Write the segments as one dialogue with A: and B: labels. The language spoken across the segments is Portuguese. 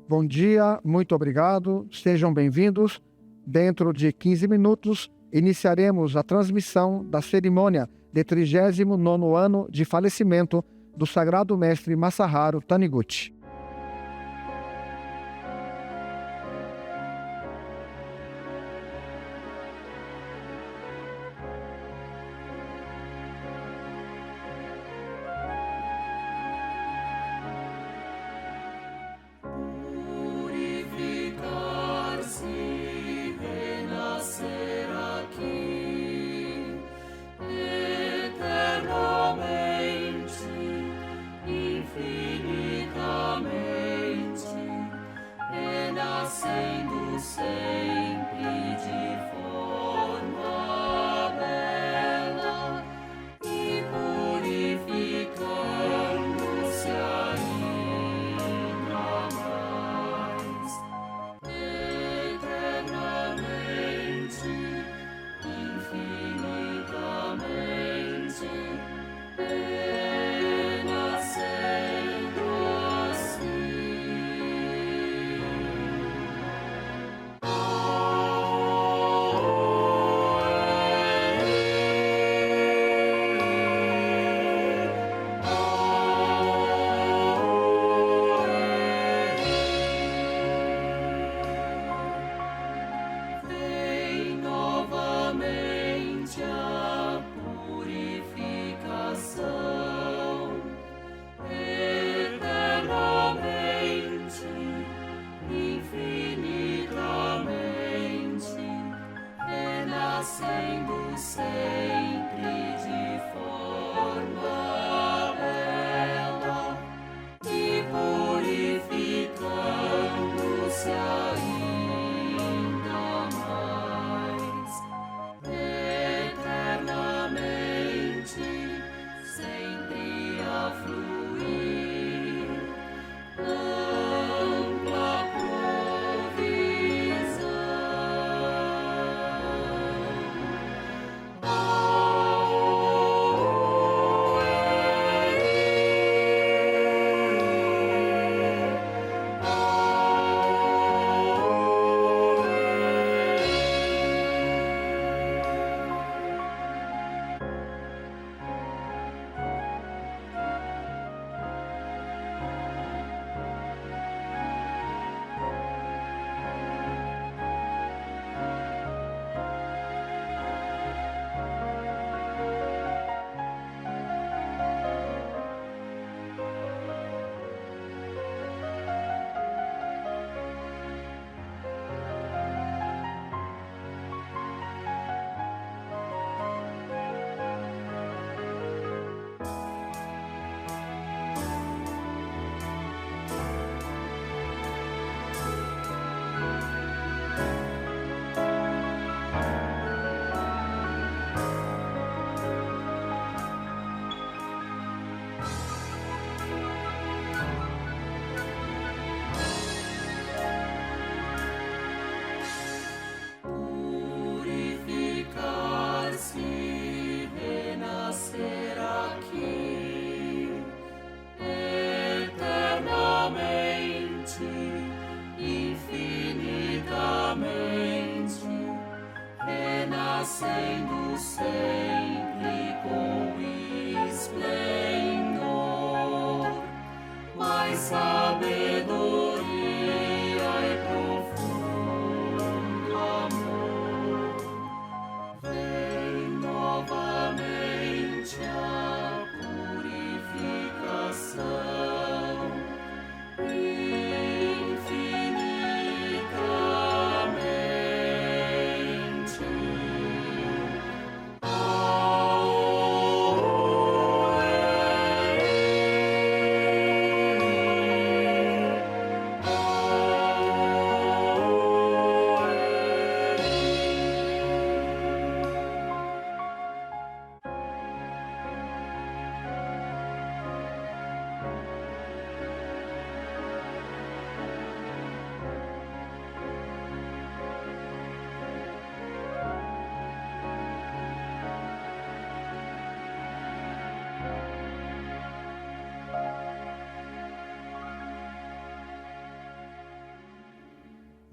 A: Bom dia, muito obrigado, sejam bem-vindos. Dentro de 15 minutos, iniciaremos a transmissão da cerimônia de 39º ano de falecimento do Sagrado Mestre Masaharu Taniguchi.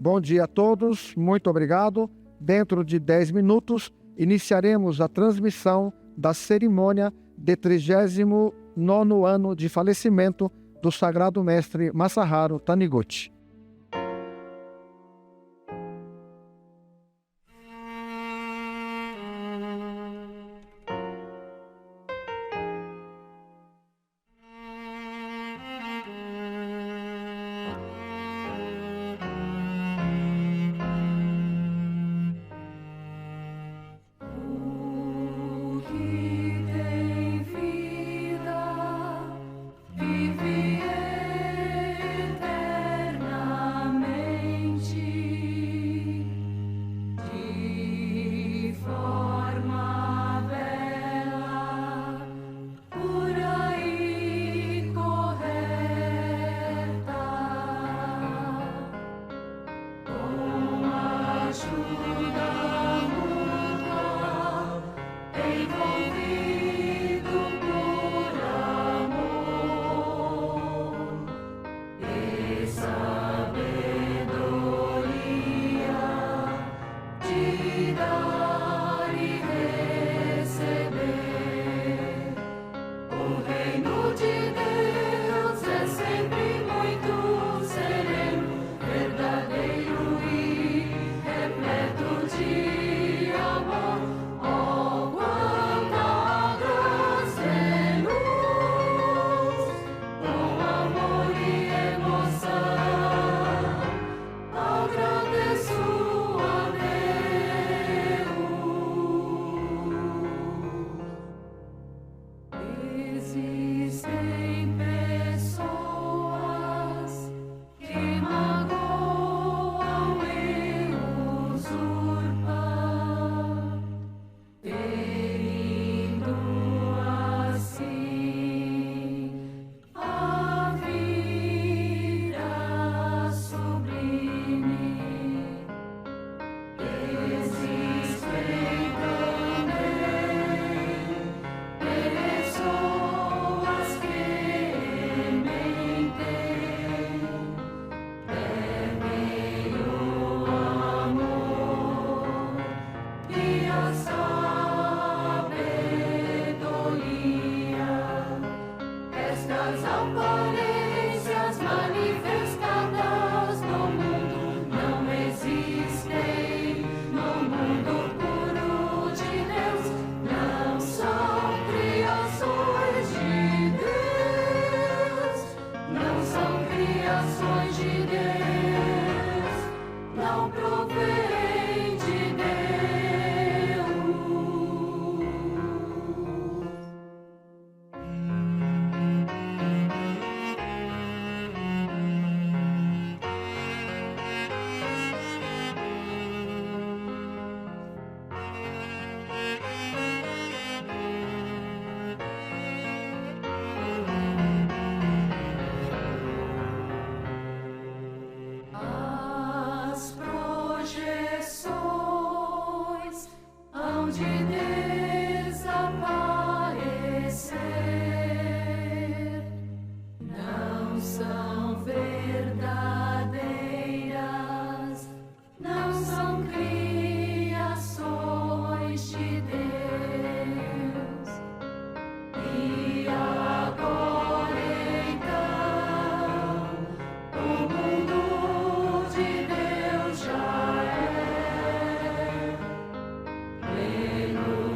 A: Bom dia a todos, muito obrigado. Dentro de 10 minutos, iniciaremos a transmissão da cerimônia de 39º ano de falecimento do Sagrado Mestre Masaharu Taniguchi.
B: Aleluia.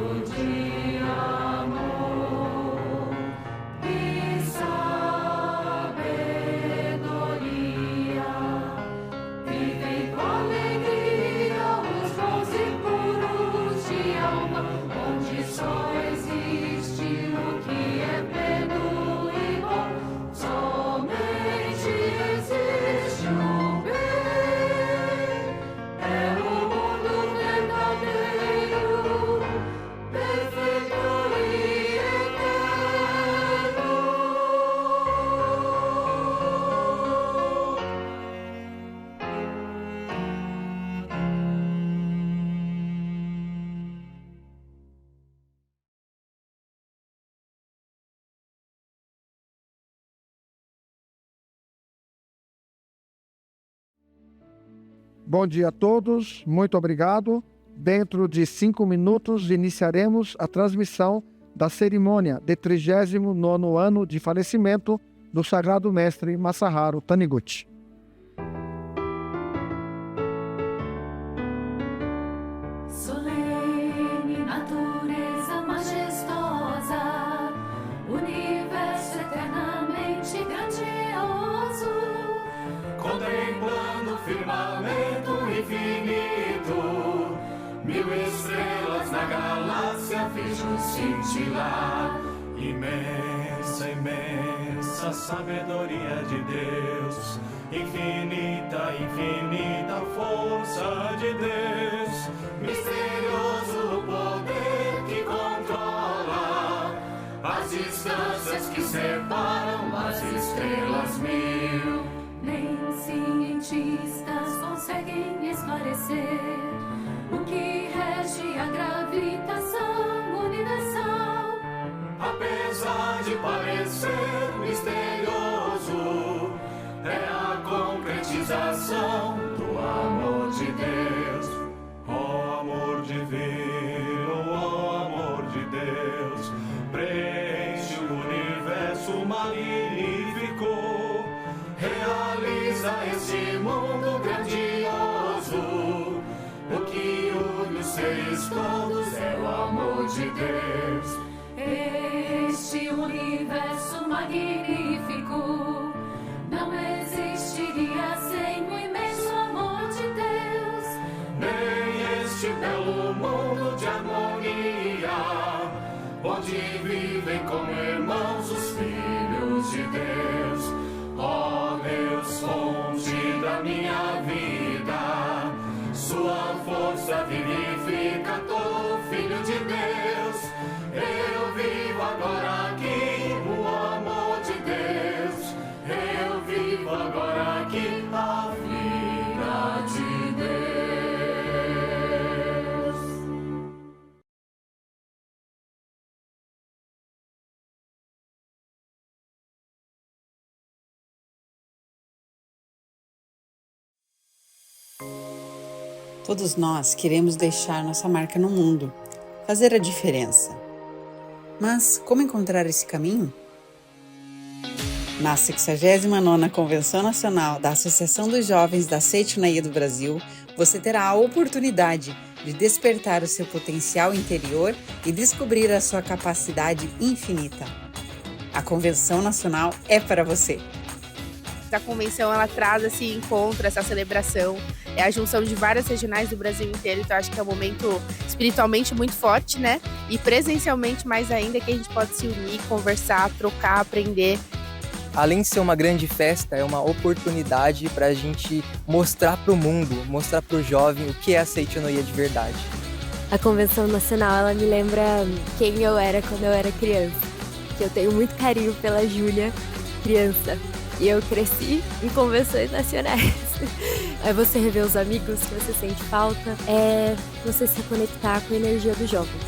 A: Bom dia a todos, muito obrigado. Dentro de 5 minutos iniciaremos a transmissão da cerimônia de 39º ano de falecimento do Sagrado Mestre Masaharu Taniguchi.
B: Solene natureza majestosa, universo eternamente grandioso, contemplando o firmamento infinito, 1000 estrelas na galáxia vejam cintilar.
C: Imensa, imensa sabedoria de Deus, infinita, infinita força de Deus,
B: misterioso poder que controla as distâncias que separam as estrelas 1000. Nem cientistas conseguem esclarecer o que rege a gravitação universal.
C: Apesar de parecer misterioso, é a concretização do amor de Deus. Ó amor divino, ó amor de Deus, preenche o universo magnífico, realiza este mundo grandioso. O que une os seres todos é o amor de Deus.
B: Este universo magnífico não existiria sem o imenso amor de Deus.
C: Nem este belo mundo de harmonia, onde vivem como irmãos os filhos de Deus. Ó Deus, fonte da minha vida, sua força vivifica todo filho de Deus. Eu vivo agora aqui o amor de Deus. Eu vivo agora aqui a vida de Deus.
D: Todos nós queremos deixar nossa marca no mundo, fazer a diferença. Mas como encontrar esse caminho? Na 69ª Convenção Nacional da Associação dos Jovens da Seitoneia do Brasil, você terá a oportunidade de despertar o seu potencial interior e descobrir a sua capacidade infinita. A Convenção Nacional é para você.
E: A convenção ela traz esse encontro, essa celebração, é a junção de várias regionais do Brasil inteiro, então acho que é um momento espiritualmente muito forte, né? E presencialmente mais ainda, que a gente pode se unir, conversar, trocar, aprender.
F: Além de ser uma grande festa, é uma oportunidade para a gente mostrar para o mundo, mostrar para o jovem o que é a Seitonoia de verdade.
G: A Convenção Nacional, ela me lembra quem eu era quando eu era criança, que eu tenho muito carinho pela Júlia, criança. E eu cresci em convenções nacionais. É você rever os amigos que você sente falta, é você se conectar com a energia dos jovens.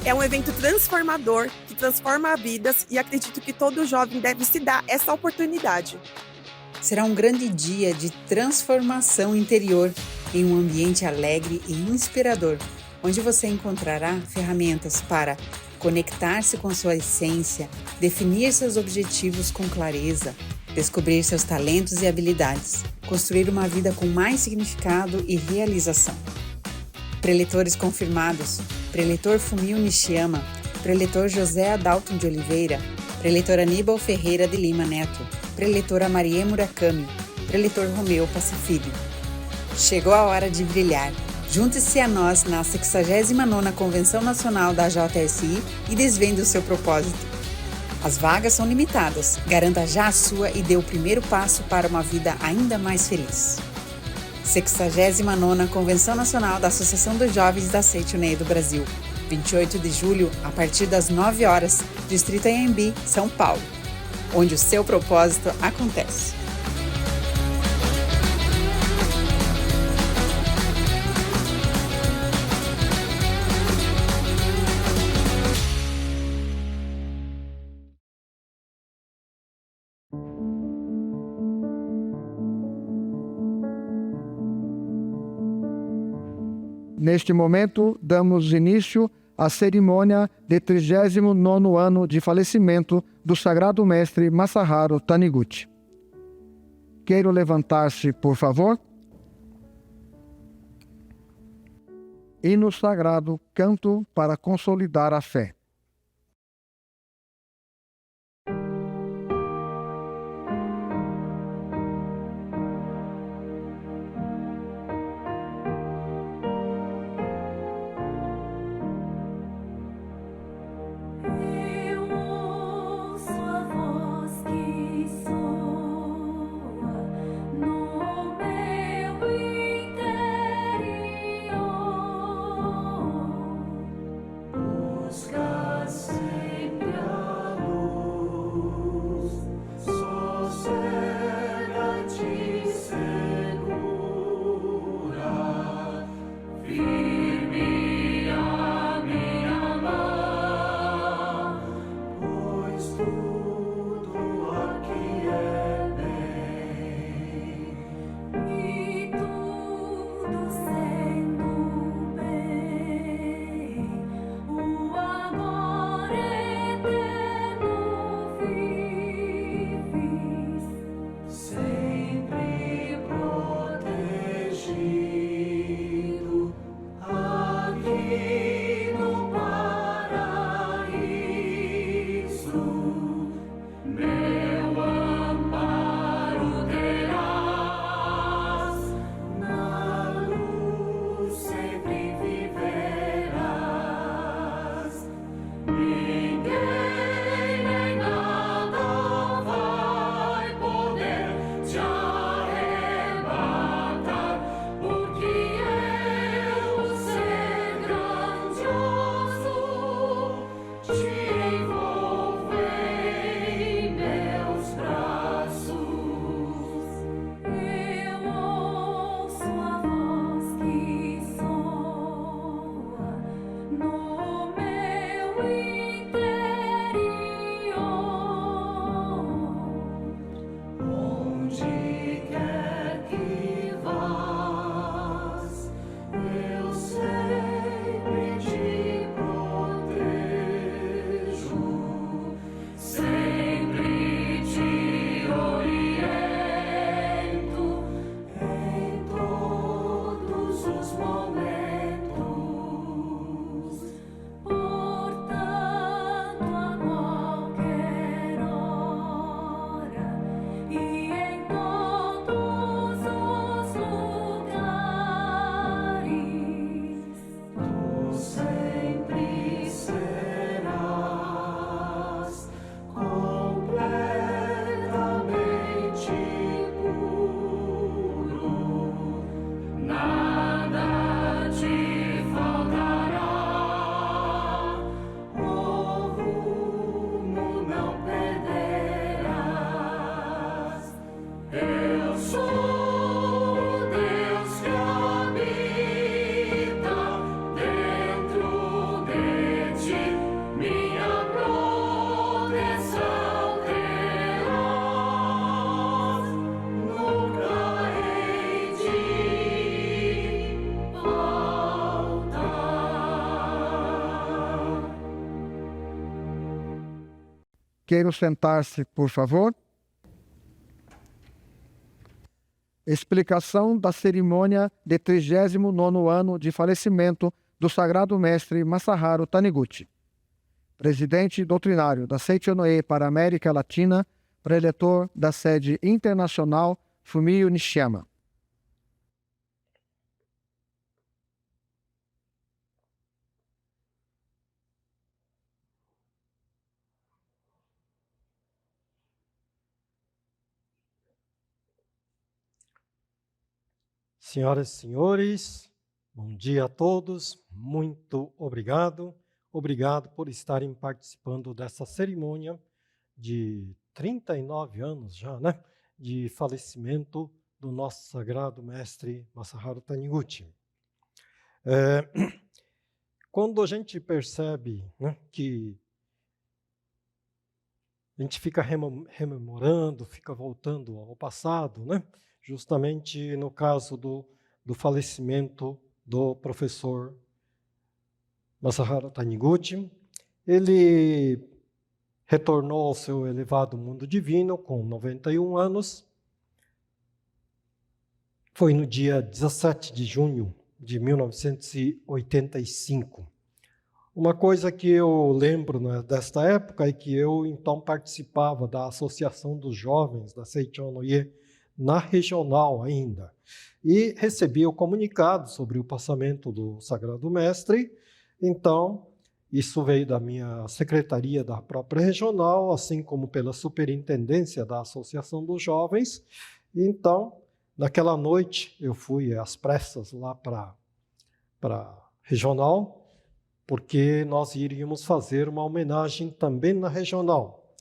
H: É um evento transformador, que transforma vidas e acredito que todo jovem deve se dar essa oportunidade.
D: Será um grande dia de transformação interior em um ambiente alegre e inspirador, onde você encontrará ferramentas para conectar-se com sua essência, definir seus objetivos com clareza, descobrir seus talentos e habilidades, construir uma vida com mais significado e realização. Preletores confirmados: Preletor Fumio Nishiyama, Preletor José Adalton de Oliveira, Preletor Aníbal Ferreira de Lima Neto, Preletora Marie Murakami, Preletor Romeu Pacifilho. Chegou a hora de brilhar. Junte-se a nós na 69ª Convenção Nacional da JSI e desvende o seu propósito. As vagas são limitadas. Garanta já a sua e dê o primeiro passo para uma vida ainda mais feliz. 69ª Convenção Nacional da Associação dos Jovens da Seitoneia do Brasil. 28 de julho, a partir das 9 horas, Distrito Anhembi, São Paulo. Onde o seu propósito acontece.
A: Neste momento, damos início à cerimônia de 39º ano de falecimento do Sagrado Mestre Masaharu Taniguchi. Queiro levantar-se, por favor. Hino sagrado, canto para consolidar a fé.
B: Eu ouço a voz que soa no meu interior.
C: Busca sempre a luz, sossega-te segura, firme a minha mão, pois tudo aqui é bem.
B: E tudo sendo bem, o agora eterno vives,
C: Sempre protegido aqui no paraíso, meu amparo terás, na luz sempre viverás. Ninguém nem nada vai poder te arrebatar, porque eu, o ser grandioso, te envolvo em meus braços.
B: eu ouço a voz que soa no meu interior.
C: Onde quer que vás, eu sempre te protejo, sempre te oriento em todos os momentos.
B: Portanto, a qualquer hora e em todos os lugares,
C: Tu sempre serás completamente puro, nada te faltará, o rumo não perderás. Eu sou o Deus que habita dentro de ti, minha proteção terás, nunca hei de faltar.
A: Queiro sentar-se, por favor. Explicação da cerimônia de 39º ano de falecimento do Sagrado Mestre Masaharu Taniguchi. Presidente doutrinário da Seichonoye para a América Latina, preletor da sede internacional Fumio Nishiyama.
I: Senhoras e senhores, bom dia a todos, muito obrigado. Obrigado por estarem participando dessa cerimônia de 39 anos já, né? De falecimento do nosso sagrado mestre Masaharu Taniguchi. Quando a gente percebe, né, que a gente fica rememorando, fica voltando ao passado, né? Justamente no caso do falecimento do professor Masaharu Taniguchi. Ele retornou ao seu elevado mundo divino com 91 anos. Foi no dia 17 de junho de 1985. Uma coisa que eu lembro, né, desta época é que eu então participava da Associação dos Jovens da Seicho no Ie na regional ainda, e recebi o comunicado sobre o passamento do Sagrado Mestre. Então, isso veio da minha secretaria da própria regional, assim como pela superintendência da Associação dos Jovens. Então, naquela noite, eu fui às pressas lá para a regional, porque nós iríamos fazer uma homenagem também na regional.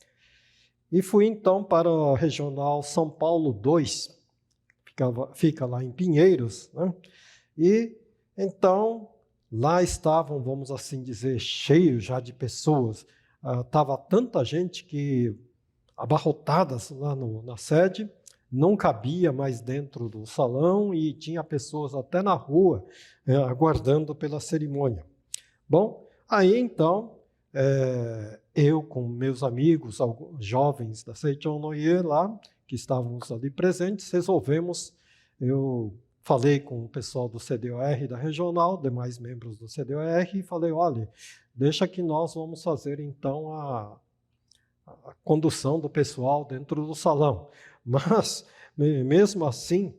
I: E fui então para a regional São Paulo 2, fica lá em Pinheiros, né? E então lá estavam, vamos assim dizer, cheios já de pessoas. Estava tanta gente que, abarrotadas lá na sede, não cabia mais dentro do salão e tinha pessoas até na rua aguardando pela cerimônia. Bom, aí então, eu com meus amigos, alguns jovens da Seicho no Ie lá, que estávamos ali presentes, resolvemos, eu falei com o pessoal do CDOR da regional, demais membros do CDOR, e falei, olha, deixa que nós vamos fazer então a condução do pessoal dentro do salão. Mas, mesmo assim,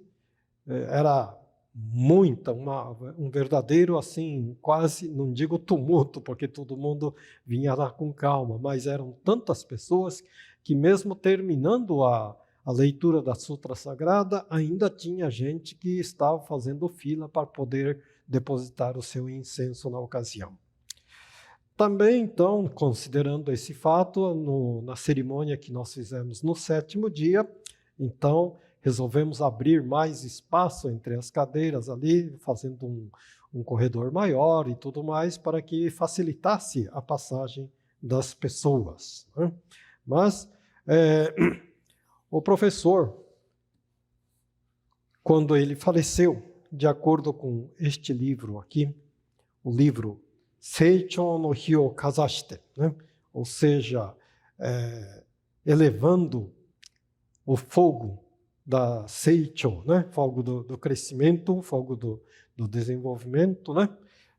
I: era um verdadeiro, assim, quase, não digo tumulto, porque todo mundo vinha lá com calma, mas eram tantas pessoas que mesmo terminando a leitura da Sutra Sagrada, ainda tinha gente que estava fazendo fila para poder depositar o seu incenso na ocasião. Também, então, considerando esse fato, na cerimônia que nós fizemos no 7º dia, então, resolvemos abrir mais espaço entre as cadeiras ali, fazendo um corredor maior e tudo mais, para que facilitasse a passagem das pessoas, né? Mas o professor, quando ele faleceu, de acordo com este livro aqui, o livro Seicho no Hi o Kazashite, né? Ou seja, elevando o fogo da Seicho, né? Fogo do crescimento, fogo do desenvolvimento, né?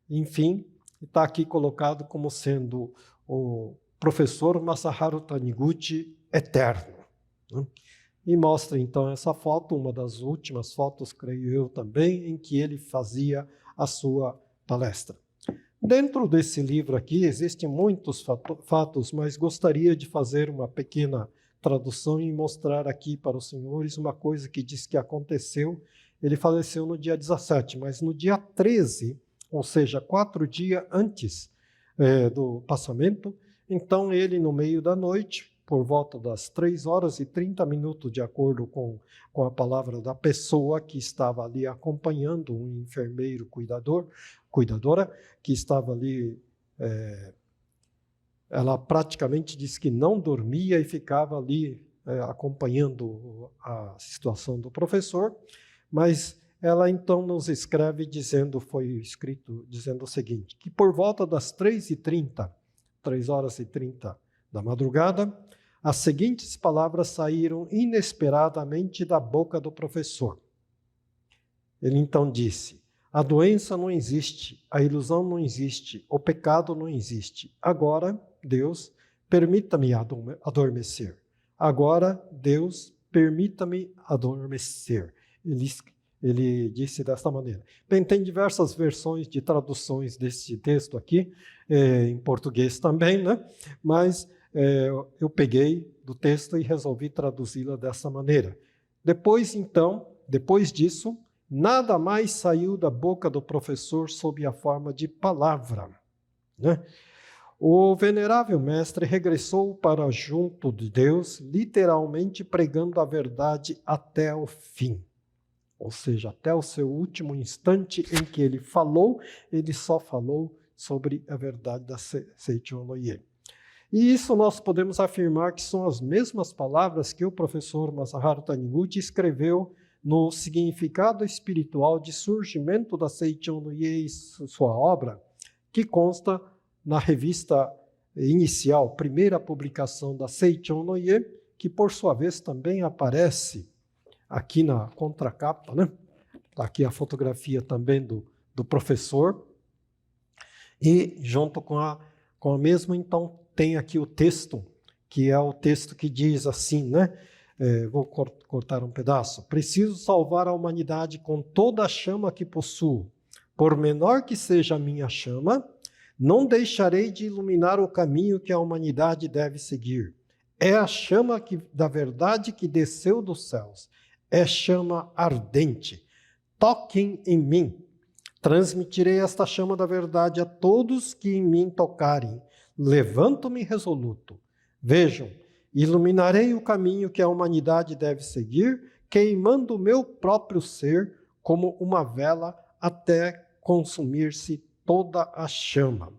I: Enfim, está aqui colocado como sendo o professor Masaharu Taniguchi eterno, né? E mostra então essa foto, uma das últimas fotos, creio eu também, em que ele fazia a sua palestra. Dentro desse livro aqui existem muitos fatos, mas gostaria de fazer uma pequena tradução e mostrar aqui para os senhores uma coisa que diz que aconteceu. Ele faleceu no dia 17, mas no dia 13, ou seja, 4 dias antes do passamento, então ele, no meio da noite, por volta das 3h30, de acordo com a palavra da pessoa que estava ali acompanhando, um enfermeiro cuidadora, que estava ali, ela praticamente disse que não dormia e ficava ali acompanhando a situação do professor, mas ela então nos escreve dizendo, foi escrito dizendo o seguinte, que por volta das 3h30 da madrugada, as seguintes palavras saíram inesperadamente da boca do professor. Ele então disse: a doença não existe, a ilusão não existe, o pecado não existe. Agora, Deus, permita-me adormecer. Agora, Deus, permita-me adormecer. Ele disse desta maneira. Bem, tem diversas versões de traduções desse texto aqui, em português também, né? Mas eu peguei do texto e resolvi traduzi-la dessa maneira. Depois disso, nada mais saiu da boca do professor sob a forma de palavra, né? O venerável mestre regressou para junto de Deus, literalmente pregando a verdade até o fim. Ou seja, até o seu último instante em que ele falou, ele só falou sobre a verdade da Seicho no Ie. E isso nós podemos afirmar que são as mesmas palavras que o professor Masaharu Taniguchi escreveu no significado espiritual de surgimento da Seichon no Ie e sua obra, que consta na revista inicial, primeira publicação da Seichon no Ie, que por sua vez também aparece aqui na contracapa, né? Está aqui a fotografia também do professor. E junto com a mesma, então, tem aqui o texto, que é o texto que diz assim, né? Vou cortar um pedaço. Preciso salvar a humanidade com toda a chama que possuo. Por menor que seja a minha chama, não deixarei de iluminar o caminho que a humanidade deve seguir. É a chama da verdade que desceu dos céus. É chama ardente. Toquem em mim. Transmitirei esta chama da verdade a todos que em mim tocarem. Levanto-me resoluto. Vejam, iluminarei o caminho que a humanidade deve seguir, queimando o meu próprio ser como uma vela até consumir-se toda a chama.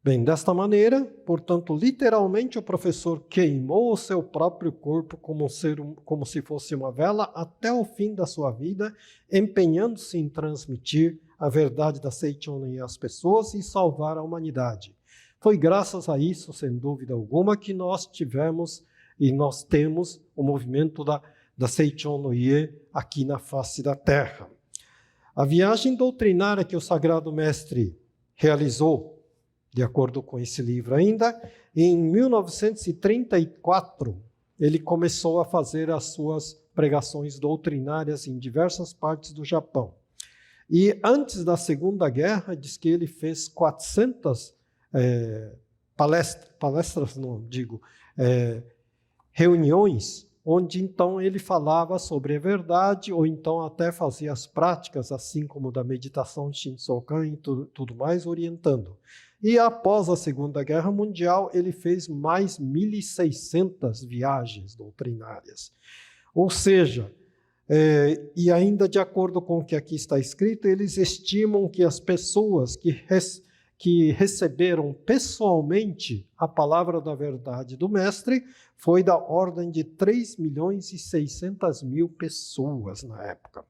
I: Bem, desta maneira, portanto, literalmente o professor queimou o seu próprio corpo como se fosse uma vela até o fim da sua vida, empenhando-se em transmitir a verdade da Seichon no Ie às pessoas e salvar a humanidade. Foi graças a isso, sem dúvida alguma, que nós tivemos e nós temos o movimento da Seichon no Ie aqui na face da Terra. A viagem doutrinária que o Sagrado Mestre realizou, de acordo com esse livro ainda, em 1934, ele começou a fazer as suas pregações doutrinárias em diversas partes do Japão. E antes da Segunda Guerra, diz que ele fez 400 reuniões, onde então ele falava sobre a verdade, ou então até fazia as práticas, assim como da meditação Shinsokan e tudo mais, orientando. E após a Segunda Guerra Mundial, ele fez mais 1.600 viagens doutrinárias. Ou seja, e ainda de acordo com o que aqui está escrito, eles estimam que as pessoas que receberam pessoalmente a palavra da verdade do Mestre foi da ordem de 3.600.000 pessoas na época.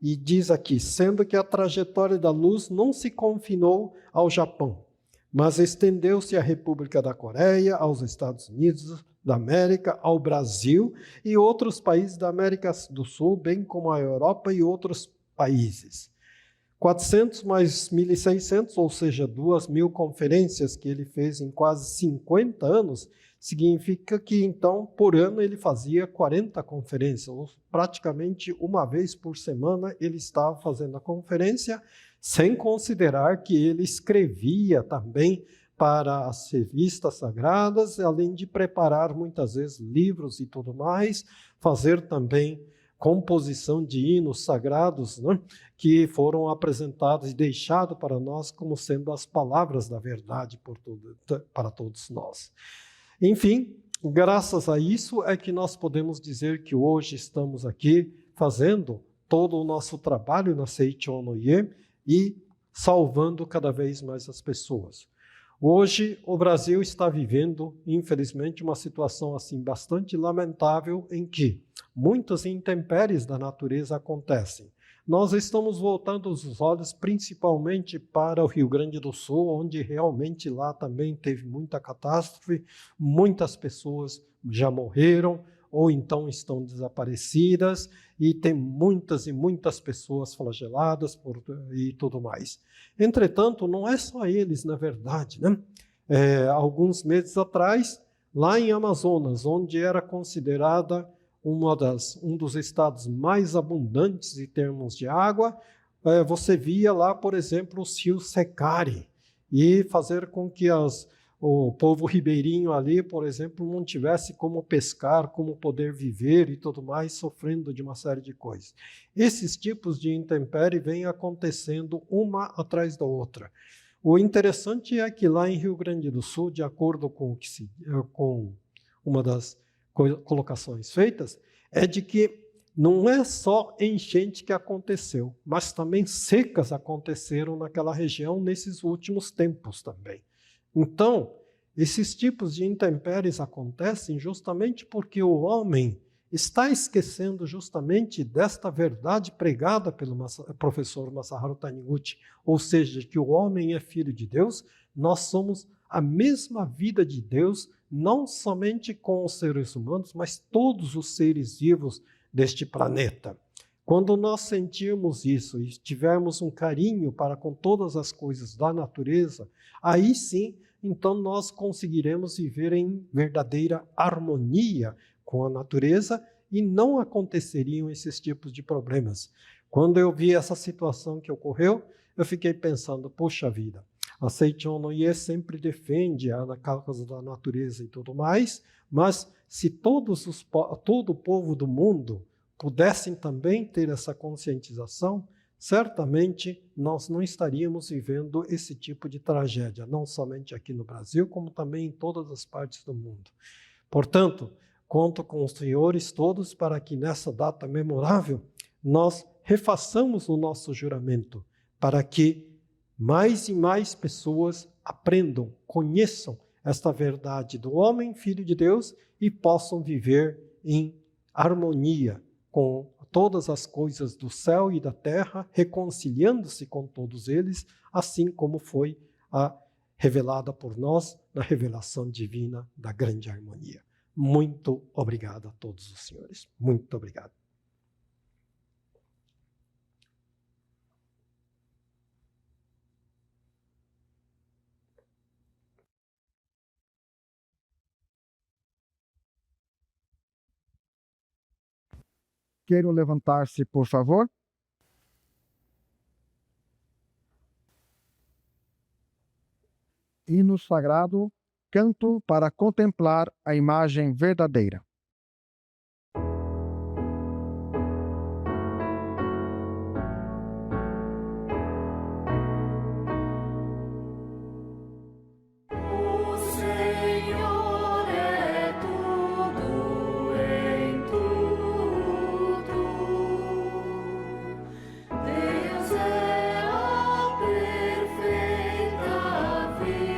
I: E diz aqui, sendo que a trajetória da luz não se confinou ao Japão, mas estendeu-se à República da Coreia, aos Estados Unidos da América, ao Brasil e outros países da América do Sul, bem como a Europa e outros países. 400 mais 1.600, ou seja, 2.000 conferências que ele fez em quase 50 anos, significa que, então, por ano ele fazia 40 conferências, ou praticamente uma vez por semana ele estava fazendo a conferência, sem considerar que ele escrevia também para as revistas sagradas, além de preparar muitas vezes livros e tudo mais, fazer também composição de hinos sagrados, né, que foram apresentados e deixados para nós como sendo as palavras da verdade para todos nós. Enfim, graças a isso é que nós podemos dizer que hoje estamos aqui fazendo todo o nosso trabalho na Seichon no Ie e salvando cada vez mais as pessoas. Hoje, o Brasil está vivendo, infelizmente, uma situação assim bastante lamentável em que muitas intempéries da natureza acontecem. Nós estamos voltando os olhos principalmente para o Rio Grande do Sul, onde realmente lá também teve muita catástrofe, muitas pessoas já morreram ou então estão desaparecidas e tem muitas e muitas pessoas flageladas e tudo mais. Entretanto, não é só eles, na verdade, né? Alguns meses atrás, lá em Amazonas, onde era considerada um dos estados mais abundantes em termos de água, você via lá, por exemplo, os rios secarem e fazer com que o povo ribeirinho ali, por exemplo, não tivesse como pescar, como poder viver e tudo mais, sofrendo de uma série de coisas. Esses tipos de intempérie vêm acontecendo uma atrás da outra. O interessante é que lá em Rio Grande do Sul, de acordo com uma das colocações feitas, é de que não é só enchente que aconteceu, mas também secas aconteceram naquela região nesses últimos tempos também. Então, esses tipos de intempéries acontecem justamente porque o homem, está esquecendo justamente desta verdade pregada pelo professor Masaharu Taniguchi, ou seja, que o homem é filho de Deus. Nós somos a mesma vida de Deus, não somente com os seres humanos, mas todos os seres vivos deste planeta. Quando nós sentirmos isso e tivermos um carinho para com todas as coisas da natureza, aí sim, então nós conseguiremos viver em verdadeira harmonia com a natureza e não aconteceriam esses tipos de problemas. Quando eu vi essa situação que ocorreu, eu fiquei pensando, poxa vida, a Seichon no Ie sempre defende a causa da natureza e tudo mais, mas se todo o povo do mundo pudessem também ter essa conscientização, certamente nós não estaríamos vivendo esse tipo de tragédia, não somente aqui no Brasil, como também em todas as partes do mundo. Portanto, conto com os senhores todos para que nessa data memorável nós refaçamos o nosso juramento, para que mais e mais pessoas aprendam, conheçam esta verdade do homem, filho de Deus, e possam viver em harmonia com todas as coisas do céu e da terra, reconciliando-se com todos eles, assim como foi revelada por nós na revelação divina da grande harmonia. Muito obrigado a todos os senhores. Muito obrigado.
A: Queiram levantar-se, por favor. Hino sagrado, canto para contemplar a imagem verdadeira.
C: O Senhor é tudo em tudo. Deus é a perfeita vida.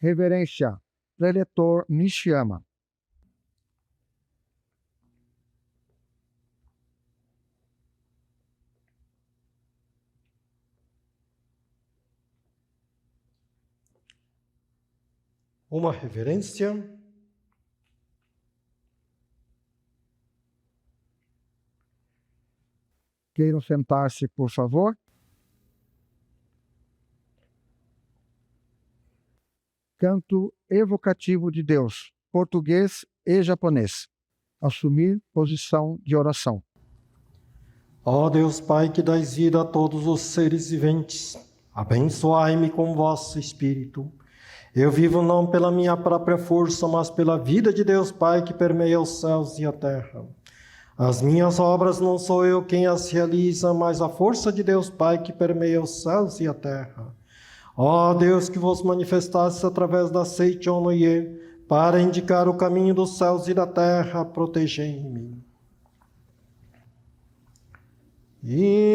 A: Reverência, preletor Nishiyama.
I: Uma reverência.
A: Queiram sentar-se, por favor. Canto evocativo de Deus, português e japonês. Assumir posição de oração.
I: Ó Deus Pai, que dais vida a todos os seres viventes, abençoai-me com vosso Espírito. Eu vivo não pela minha própria força, mas pela vida de Deus Pai que permeia os céus e a terra. As minhas obras não sou eu quem as realiza, mas a força de Deus Pai que permeia os céus e a terra. Ó Deus, que vos manifestaste através da Seichon no Ie, para indicar o caminho dos céus e da terra, protegei-me. Ikitoshi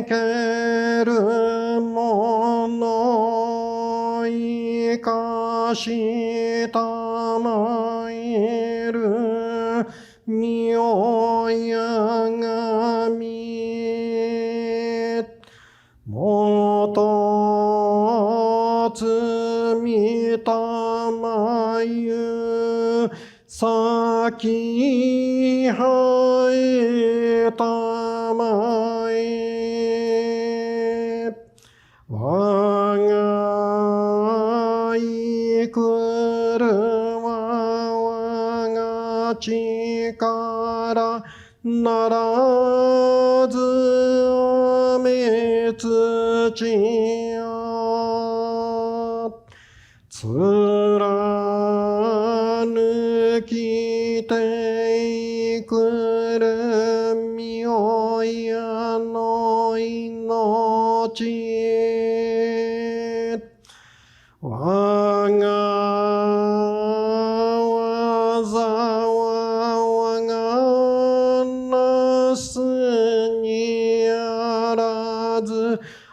I: keru mono ikashi tamairu miyogami moto tsumi tamayu Saki hai tamae Wanga ikuruma wanga chikara narazu ametsu chiya Tsuranukite kurumyoya no inochi Waga waza wa waga nasu ni arazu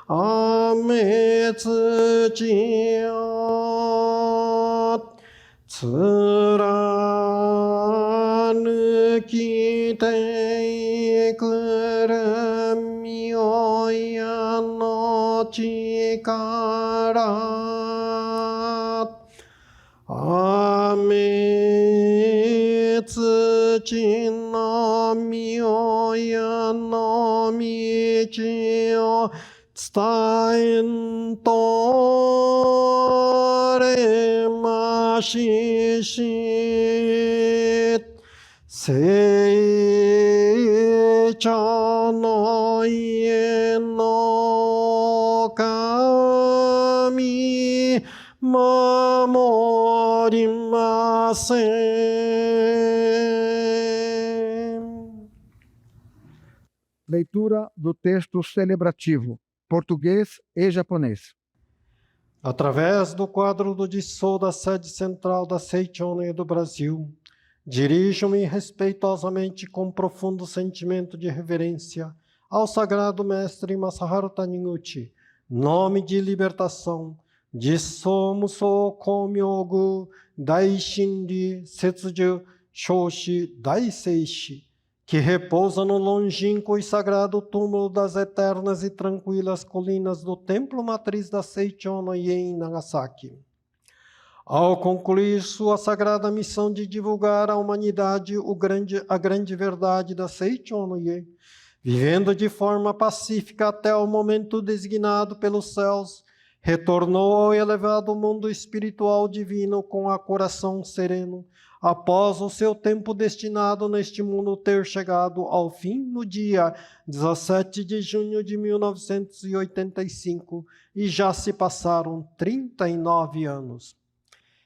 I: ametsu chiya Tsuranukite kurumyoya no chikara Ametsu chi no myoya no michi o tsutaen toremashishit Seicha no ie no kami mamorimasen.
A: Leitura do texto celebrativo, português e japonês.
I: Através do quadro do Jissou da sede central da Seichonen do Brasil, dirijo-me respeitosamente com profundo sentimento de reverência ao Sagrado Mestre Masaharu Taniguchi, nome de libertação, Jissou Musou Komyogu Daishinri Setsuju Shoshi Daiseishi, que repousa no longínquo e sagrado túmulo das eternas e tranquilas colinas do templo matriz da Seichon no Ie em Nagasaki. Ao concluir sua sagrada missão de divulgar à humanidade a grande verdade da Seichon no Ie, vivendo de forma pacífica até o momento designado pelos céus, retornou ao elevado mundo espiritual divino com a coração sereno, após o seu tempo destinado neste mundo ter chegado ao fim no dia 17 de junho de 1985, e já se passaram 39 anos.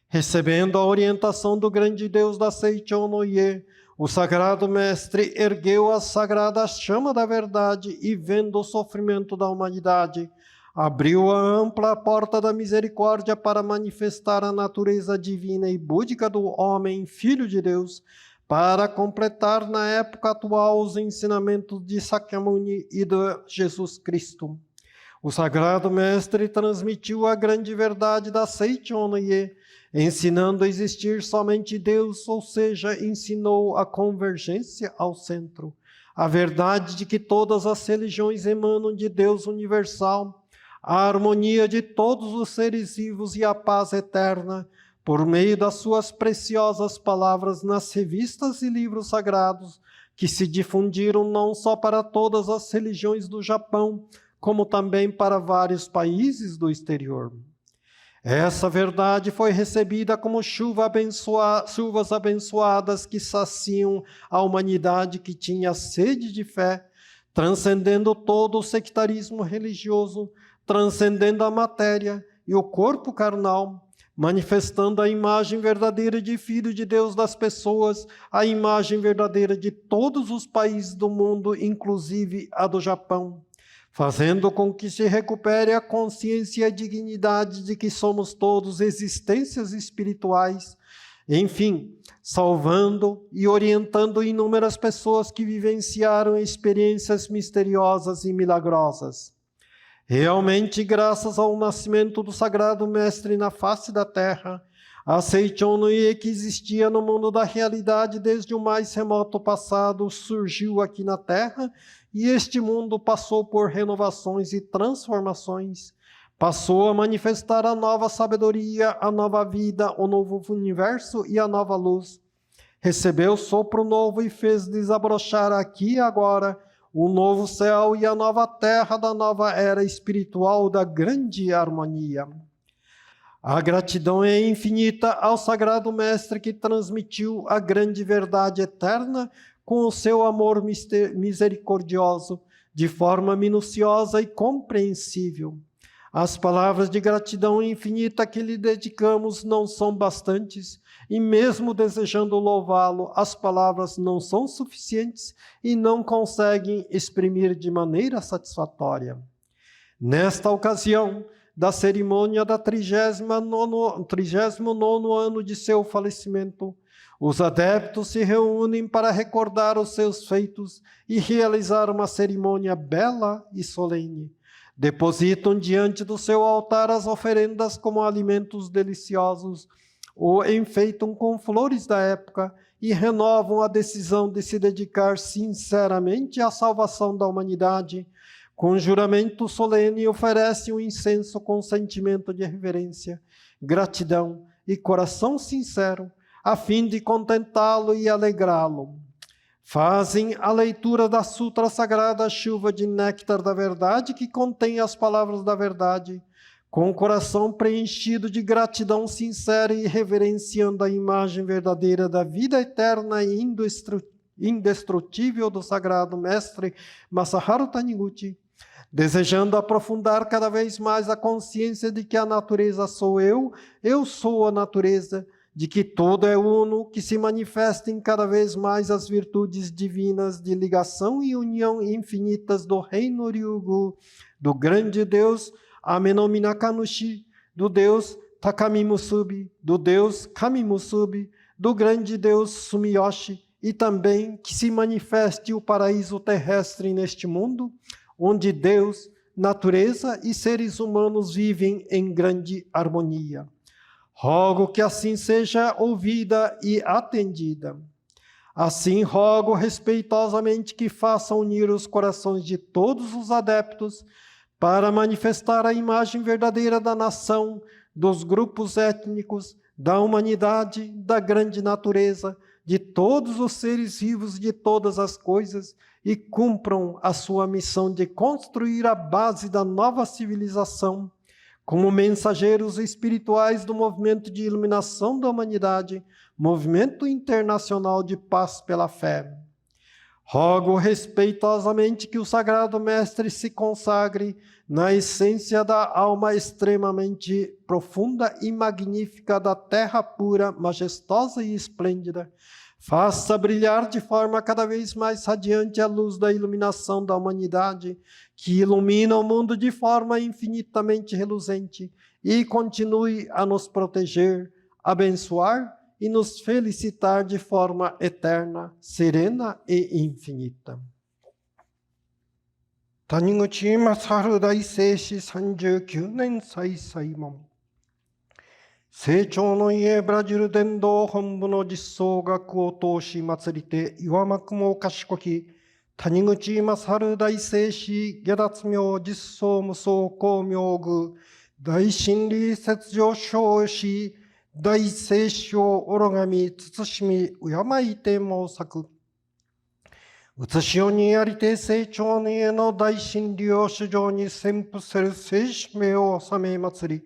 I: Recebendo a orientação do grande Deus da Seichon no Ie, o Sagrado Mestre ergueu a sagrada chama da verdade e, vendo o sofrimento da humanidade, abriu a ampla porta da misericórdia para manifestar a natureza divina e búdica do homem, filho de Deus, para completar na época atual os ensinamentos de Sakyamuni e de Jesus Cristo. O Sagrado Mestre transmitiu a grande verdade da Seichonoye, ensinando a existir somente Deus, ou seja, ensinou a convergência ao centro. A verdade de que todas as religiões emanam de Deus universal, a harmonia de todos os seres vivos e a paz eterna, por meio das suas preciosas palavras nas revistas e livros sagrados, que se difundiram não só para todas as religiões do Japão, como também para vários países do exterior. Essa verdade foi recebida como chuvas abençoadas que saciam a humanidade que tinha sede de fé, transcendendo todo o sectarismo religioso, transcendendo a matéria e o corpo carnal, manifestando a imagem verdadeira de Filho de Deus das pessoas, a imagem verdadeira de todos os países do mundo, inclusive a do Japão, fazendo com que se recupere a consciência e a dignidade de que somos todos existências espirituais, enfim, salvando e orientando inúmeras pessoas que vivenciaram experiências misteriosas e milagrosas. Realmente, graças ao nascimento do Sagrado Mestre na face da Terra, a Seichonoye que existia no mundo da realidade desde o mais remoto passado surgiu aqui na Terra, e este mundo passou por renovações e transformações, passou a manifestar a nova sabedoria, a nova vida, o novo universo e a nova luz. Recebeu sopro novo e fez desabrochar aqui e agora o novo céu e a nova terra da nova era espiritual da grande harmonia. A gratidão é infinita ao Sagrado Mestre que transmitiu a grande verdade eterna com o seu amor misericordioso, de forma minuciosa e compreensível. As palavras de gratidão infinita que lhe dedicamos não são bastantes, e mesmo desejando louvá-lo, as palavras não são suficientes e não conseguem exprimir de maneira satisfatória. Nesta ocasião da cerimônia da 39º ano de seu falecimento, os adeptos se reúnem para recordar os seus feitos e realizar uma cerimônia bela e solene. Depositam diante do seu altar as oferendas como alimentos deliciosos, ou enfeitam com flores da época e renovam a decisão de se dedicar sinceramente à salvação da humanidade. Com juramento solene oferecem um incenso com sentimento de reverência, gratidão e coração sincero, a fim de contentá-lo e alegrá-lo. Fazem a leitura da Sutra Sagrada Chuva de Néctar da Verdade, que contém as palavras da verdade, com o coração preenchido de gratidão sincera e reverenciando a imagem verdadeira da vida eterna e indestrutível do Sagrado Mestre Masaharu Taniguchi, desejando aprofundar cada vez mais a consciência de que a natureza sou eu sou a natureza, de que tudo é uno, que se manifestem cada vez mais as virtudes divinas de ligação e união infinitas do Reino Ryugu, do grande Deus Amenominakanushi, do Deus Takamimusubi, do Deus Kamimusubi, do grande Deus Sumiyoshi, e também que se manifeste o paraíso terrestre neste mundo, onde Deus, natureza e seres humanos vivem em grande harmonia. Rogo que assim seja ouvida e atendida. Assim rogo respeitosamente que façam unir os corações de todos os adeptos para manifestar a imagem verdadeira da nação, dos grupos étnicos, da humanidade, da grande natureza, de todos os seres vivos de todas as coisas, e cumpram a sua missão de construir a base da nova civilização, como mensageiros espirituais do movimento de iluminação da humanidade, movimento internacional de paz pela fé. Rogo respeitosamente que o Sagrado Mestre se consagre na essência da alma extremamente profunda e magnífica da terra pura, majestosa e esplêndida. Faça brilhar de forma cada vez mais radiante a luz da iluminação da humanidade, que ilumina o mundo de forma infinitamente reluzente, e continue a nos proteger, abençoar e nos felicitar de forma eterna, serena e infinita. 谷口正治大聖師39年祭祭門。成長の家ブラジル伝道本部の実装学を通し祭りて岩幕も賢き谷口正治大聖師下脱名実装無双公明宮大真理雪上昇し大聖師をおろがみ慎み敬いて申作うつしおにありて成長の家の大真理を主上に宣布せる聖使命を収め祭り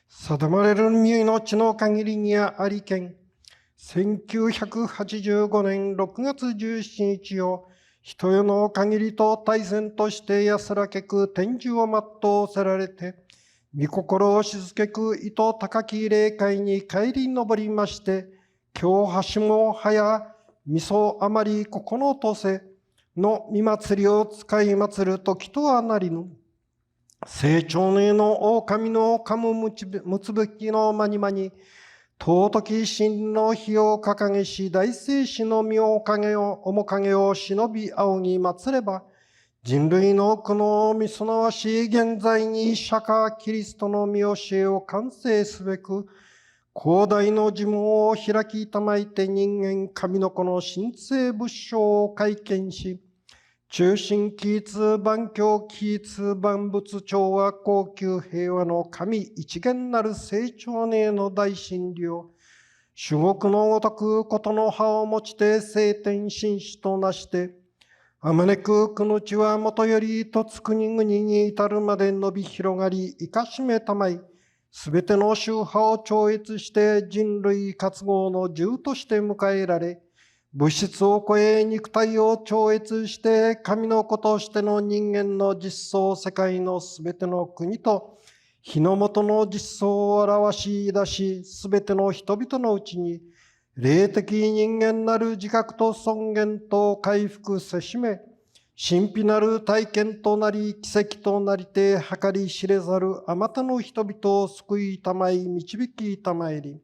I: 定まれる身命の限りにありけん1985年6月17日を人世の限りと大前として安らけく天寿を全うせられて御心を静けく意図高き霊界に帰り登りまして今日橋も早みそあまりここのとせの見祭りを使い祭る時とはなりぬ成長の家の狼のかむむつぶきのまにまに尊き真の火を掲げし大聖師の身を面影を忍び仰ぎ祭れば人類の苦悩をみそなわし現在に釈迦キリストの見教えを完成すべく広大の呪文を開きたまいて人間神の子の神聖仏性を会見し中心起立万教起立万物調和高級平和の神一元なる成長寧の大真理を守国のごとくことの葉を持ちて聖天神使となしてあまねくくのちはもとよりとつ国々に至るまで伸び広がり生かしめたまいすべての宗派を超越して人類活合の獣として迎えられ物質を超え肉体を超越して神の子としての人間の実相世界のすべての国と日の元の実相を表し出しすべての人々のうちに霊的人間なる自覚と尊厳と回復せしめ神秘なる体験となり奇跡となりて計り知れざるあまたの人々を救いたまい導きたまえり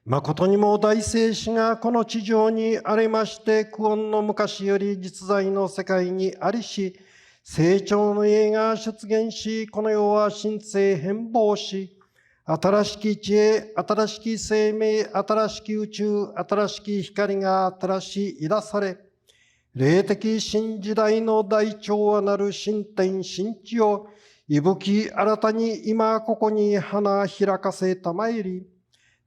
I: 誠にも大聖師がこの地上にありまして久遠の昔より実在の世界にありし成長の家が出現しこの世は神聖変貌し新しき知恵新しき生命新しき宇宙新しき光が新しい出され霊的新時代の大調和なる新天新地を息吹新たに今ここに花開かせたまえり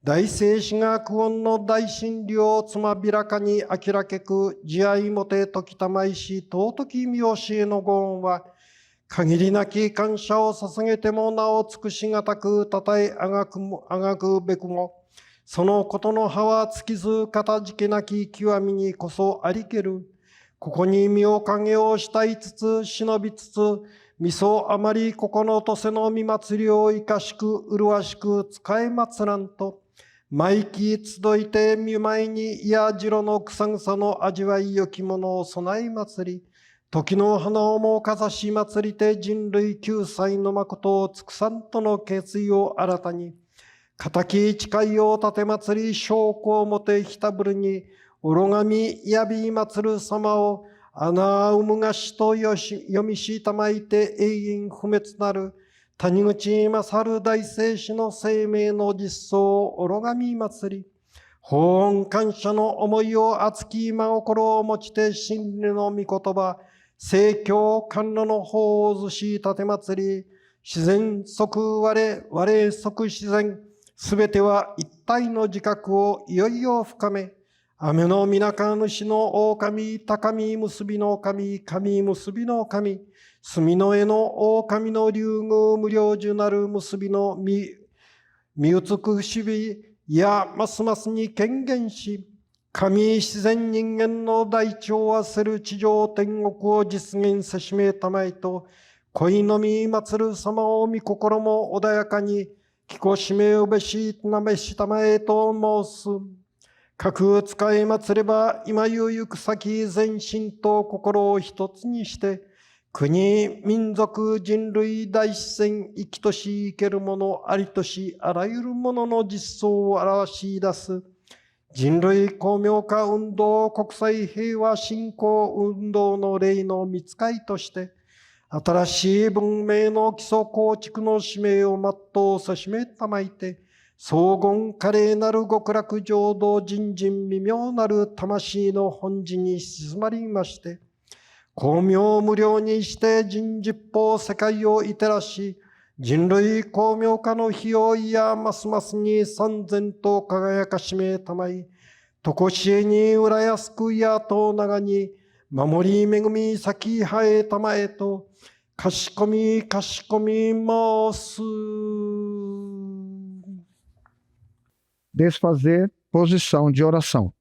I: 大聖師が久遠の大真理をつまびらかに明らけく慈愛もて時たまいし尊き見教えのご恩は限りなき感謝を捧げてもなお尽くしがたくたたえあがくべくもそのことの葉は尽きずかたじけなき極みにこそありけるここに身を影をしたいつつ忍びつつみそあまりここのとせの見祭りを生かしく麗しく使え祭らんと毎期集いて見舞いにいやじろの草草の味わいよきものを備え祭り時の花をもかざし祭りて人類救済の誠を尽くさんとの決意を新たに敵誓いを立て祭り証拠をもてひたぶるにおろがみやび祭る様を穴うむがしと読みしたまいて永遠不滅なる谷口正治大聖師の生命の実相をおろがみ祭り法恩感謝の思いを熱き真心を持ちて真理の御言葉聖教甘露の法をずし立て祭り自然即我即自然すべては一体の自覚をいよいよ深め雨のみなか主の狼高み結びの神神結びの神墨の絵の狼の竜宮無量寿なる結びの見美しびやますますに権限し神自然人間の大調和せる地上天国を実現せしめたまえと恋のみ祭る様を見心も穏やかにきこしめうべしなめしたまえと申す各使い祭れば今ゆゆく先全身と心を一つにして国、民族、人類、大自然、生きとし生けるもの、ありとしあらゆるものの実相を表し出す人類公明化運動国際平和振興運動の例の見つかりとして、新しい文明の基礎構築の使命を全うさしめたまいて、荘厳華麗なる極楽浄土人人微妙なる魂の本寺に静まりまして、光明無量にして人十方世界をいてらし、人類光明化の費用やますますに三千と輝かしめたまい、とこしえに浦安くやと長に、守り恵み咲き生えたまえと、かしこみます。
A: Desfazer posição de oração.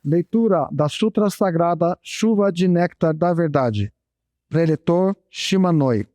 A: Leitura da Sutra Sagrada Chuva de Néctar da Verdade. Preletor Shimanoi.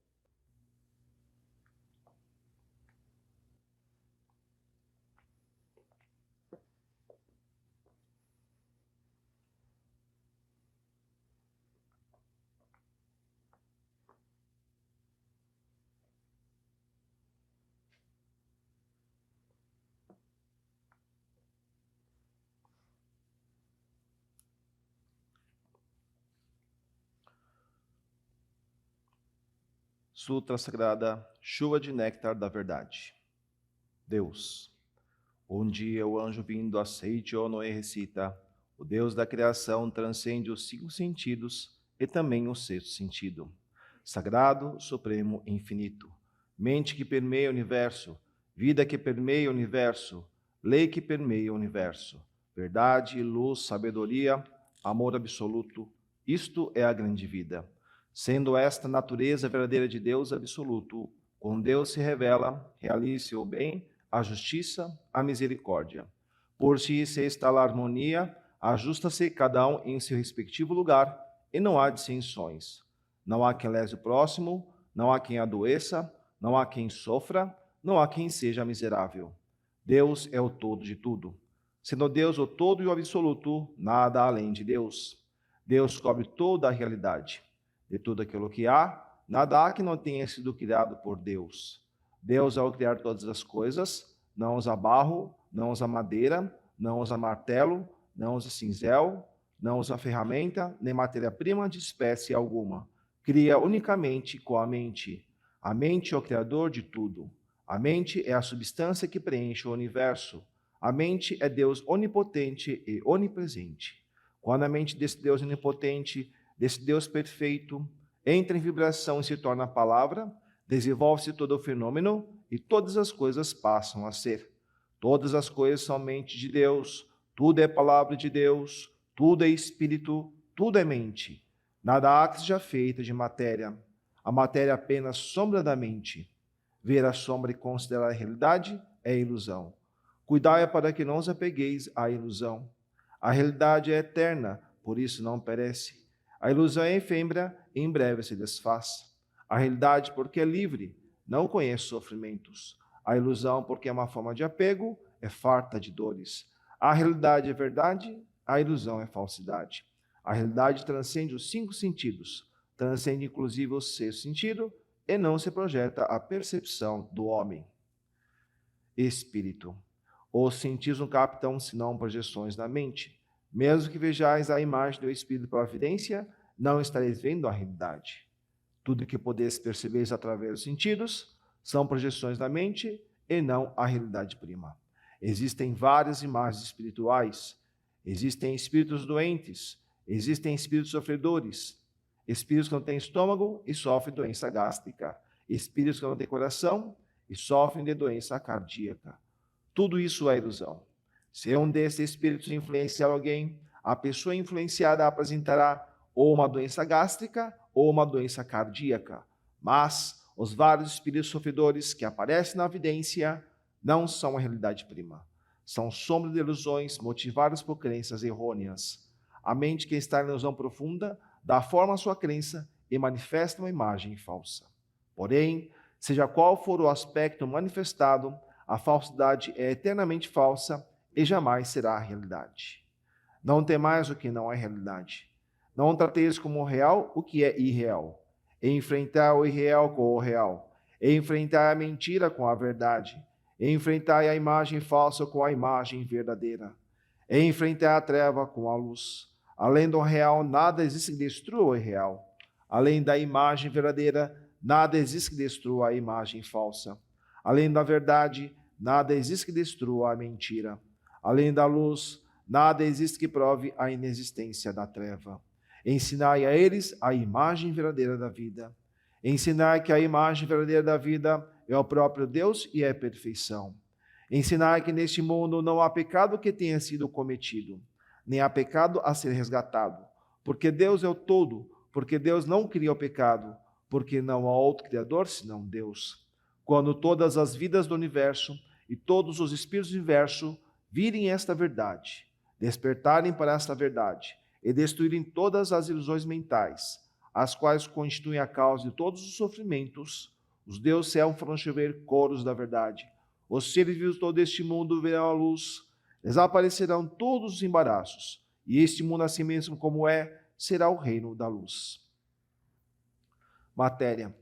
J: Sutra Sagrada, Chuva de Néctar da Verdade. Deus, um dia o anjo vindo a Seicho Noe recita, o Deus da criação transcende os 5 sentidos e também o 6º sentido. Sagrado, supremo, infinito, mente que permeia o universo, vida que permeia o universo, lei que permeia o universo, verdade, luz, sabedoria, amor absoluto, isto é a grande vida. Sendo esta natureza verdadeira de Deus absoluto, com Deus se revela, realize o bem, a justiça, a misericórdia. Por si se instala a harmonia, ajusta-se cada um em seu respectivo lugar, e não há dissensões. Não há quem lese o próximo, não há quem adoeça, não há quem sofra, não há quem seja miserável. Deus é o todo de tudo. Sendo Deus o todo e o absoluto, nada além de Deus. Deus cobre toda a realidade. De tudo aquilo que há, nada há que não tenha sido criado por Deus. Deus, ao criar todas as coisas, não usa barro, não usa madeira, não usa martelo, não usa cinzel, não usa ferramenta, nem matéria-prima de espécie alguma. Cria unicamente com a mente. A mente é o criador de tudo. A mente é a substância que preenche o universo. A mente é Deus onipotente e onipresente. Quando a mente desse Deus onipotente, desse Deus perfeito, entra em vibração e se torna a palavra, desenvolve-se todo o fenômeno e todas as coisas passam a ser. Todas as coisas são mente de Deus, tudo é palavra de Deus, tudo é espírito, tudo é mente. Nada há que seja feito de matéria. A matéria é apenas sombra da mente. Ver a sombra e considerar a realidade é ilusão. Cuidai para que não os apegueis à ilusão. A realidade é eterna, por isso não perece. A ilusão é efêmera e em breve se desfaz. A realidade, porque é livre, não conhece sofrimentos. A ilusão, porque é uma forma de apego, é farta de dores. A realidade é verdade, a ilusão é falsidade. A realidade transcende os 5 sentidos, transcende inclusive o 6º sentido e não se projeta à percepção do homem. Espírito. Os sentidos não captam senão projeções da mente. Mesmo que vejais a imagem do Espírito pela evidência, não estareis vendo a realidade. Tudo que podeis perceber através dos sentidos são projeções da mente e não a realidade prima. Existem várias imagens espirituais, existem espíritos doentes, existem espíritos sofredores, espíritos que não têm estômago e sofrem doença gástrica, espíritos que não têm coração e sofrem de doença cardíaca. Tudo isso é ilusão. Se um desses espíritos influenciar alguém, a pessoa influenciada apresentará ou uma doença gástrica ou uma doença cardíaca. Mas os vários espíritos sofredores que aparecem na evidência não são a realidade prima. São sombras de ilusões motivadas por crenças errôneas. A mente que está em ilusão profunda dá forma à sua crença e manifesta uma imagem falsa. Porém, seja qual for o aspecto manifestado, a falsidade é eternamente falsa e jamais será a realidade. Não temais o que não é realidade. Não trateis como real o que é irreal. Enfrentai o irreal com o real. Enfrentai a mentira com a verdade. Enfrentai a imagem falsa com a imagem verdadeira. Enfrentai a treva com a luz. Além do real, nada existe que destrua o irreal. Além da imagem verdadeira, nada existe que destrua a imagem falsa. Além da verdade, nada existe que destrua a mentira. Além da luz, nada existe que prove a inexistência da treva. Ensinai a eles a imagem verdadeira da vida. Ensinai que a imagem verdadeira da vida é o próprio Deus e é perfeição. Ensinai que neste mundo não há pecado que tenha sido cometido, nem há pecado a ser resgatado, porque Deus é o todo, porque Deus não cria o pecado, porque não há outro Criador senão Deus. Quando todas as vidas do universo e todos os espíritos do universo virem esta verdade, despertarem para esta verdade e destruírem todas as ilusões mentais, as quais constituem a causa de todos os sofrimentos, os Deus céu farão chover coros da verdade. Os seres vivos de todo este mundo verão a luz, desaparecerão todos os embaraços, e este mundo assim mesmo como é, será o reino da luz. Matéria.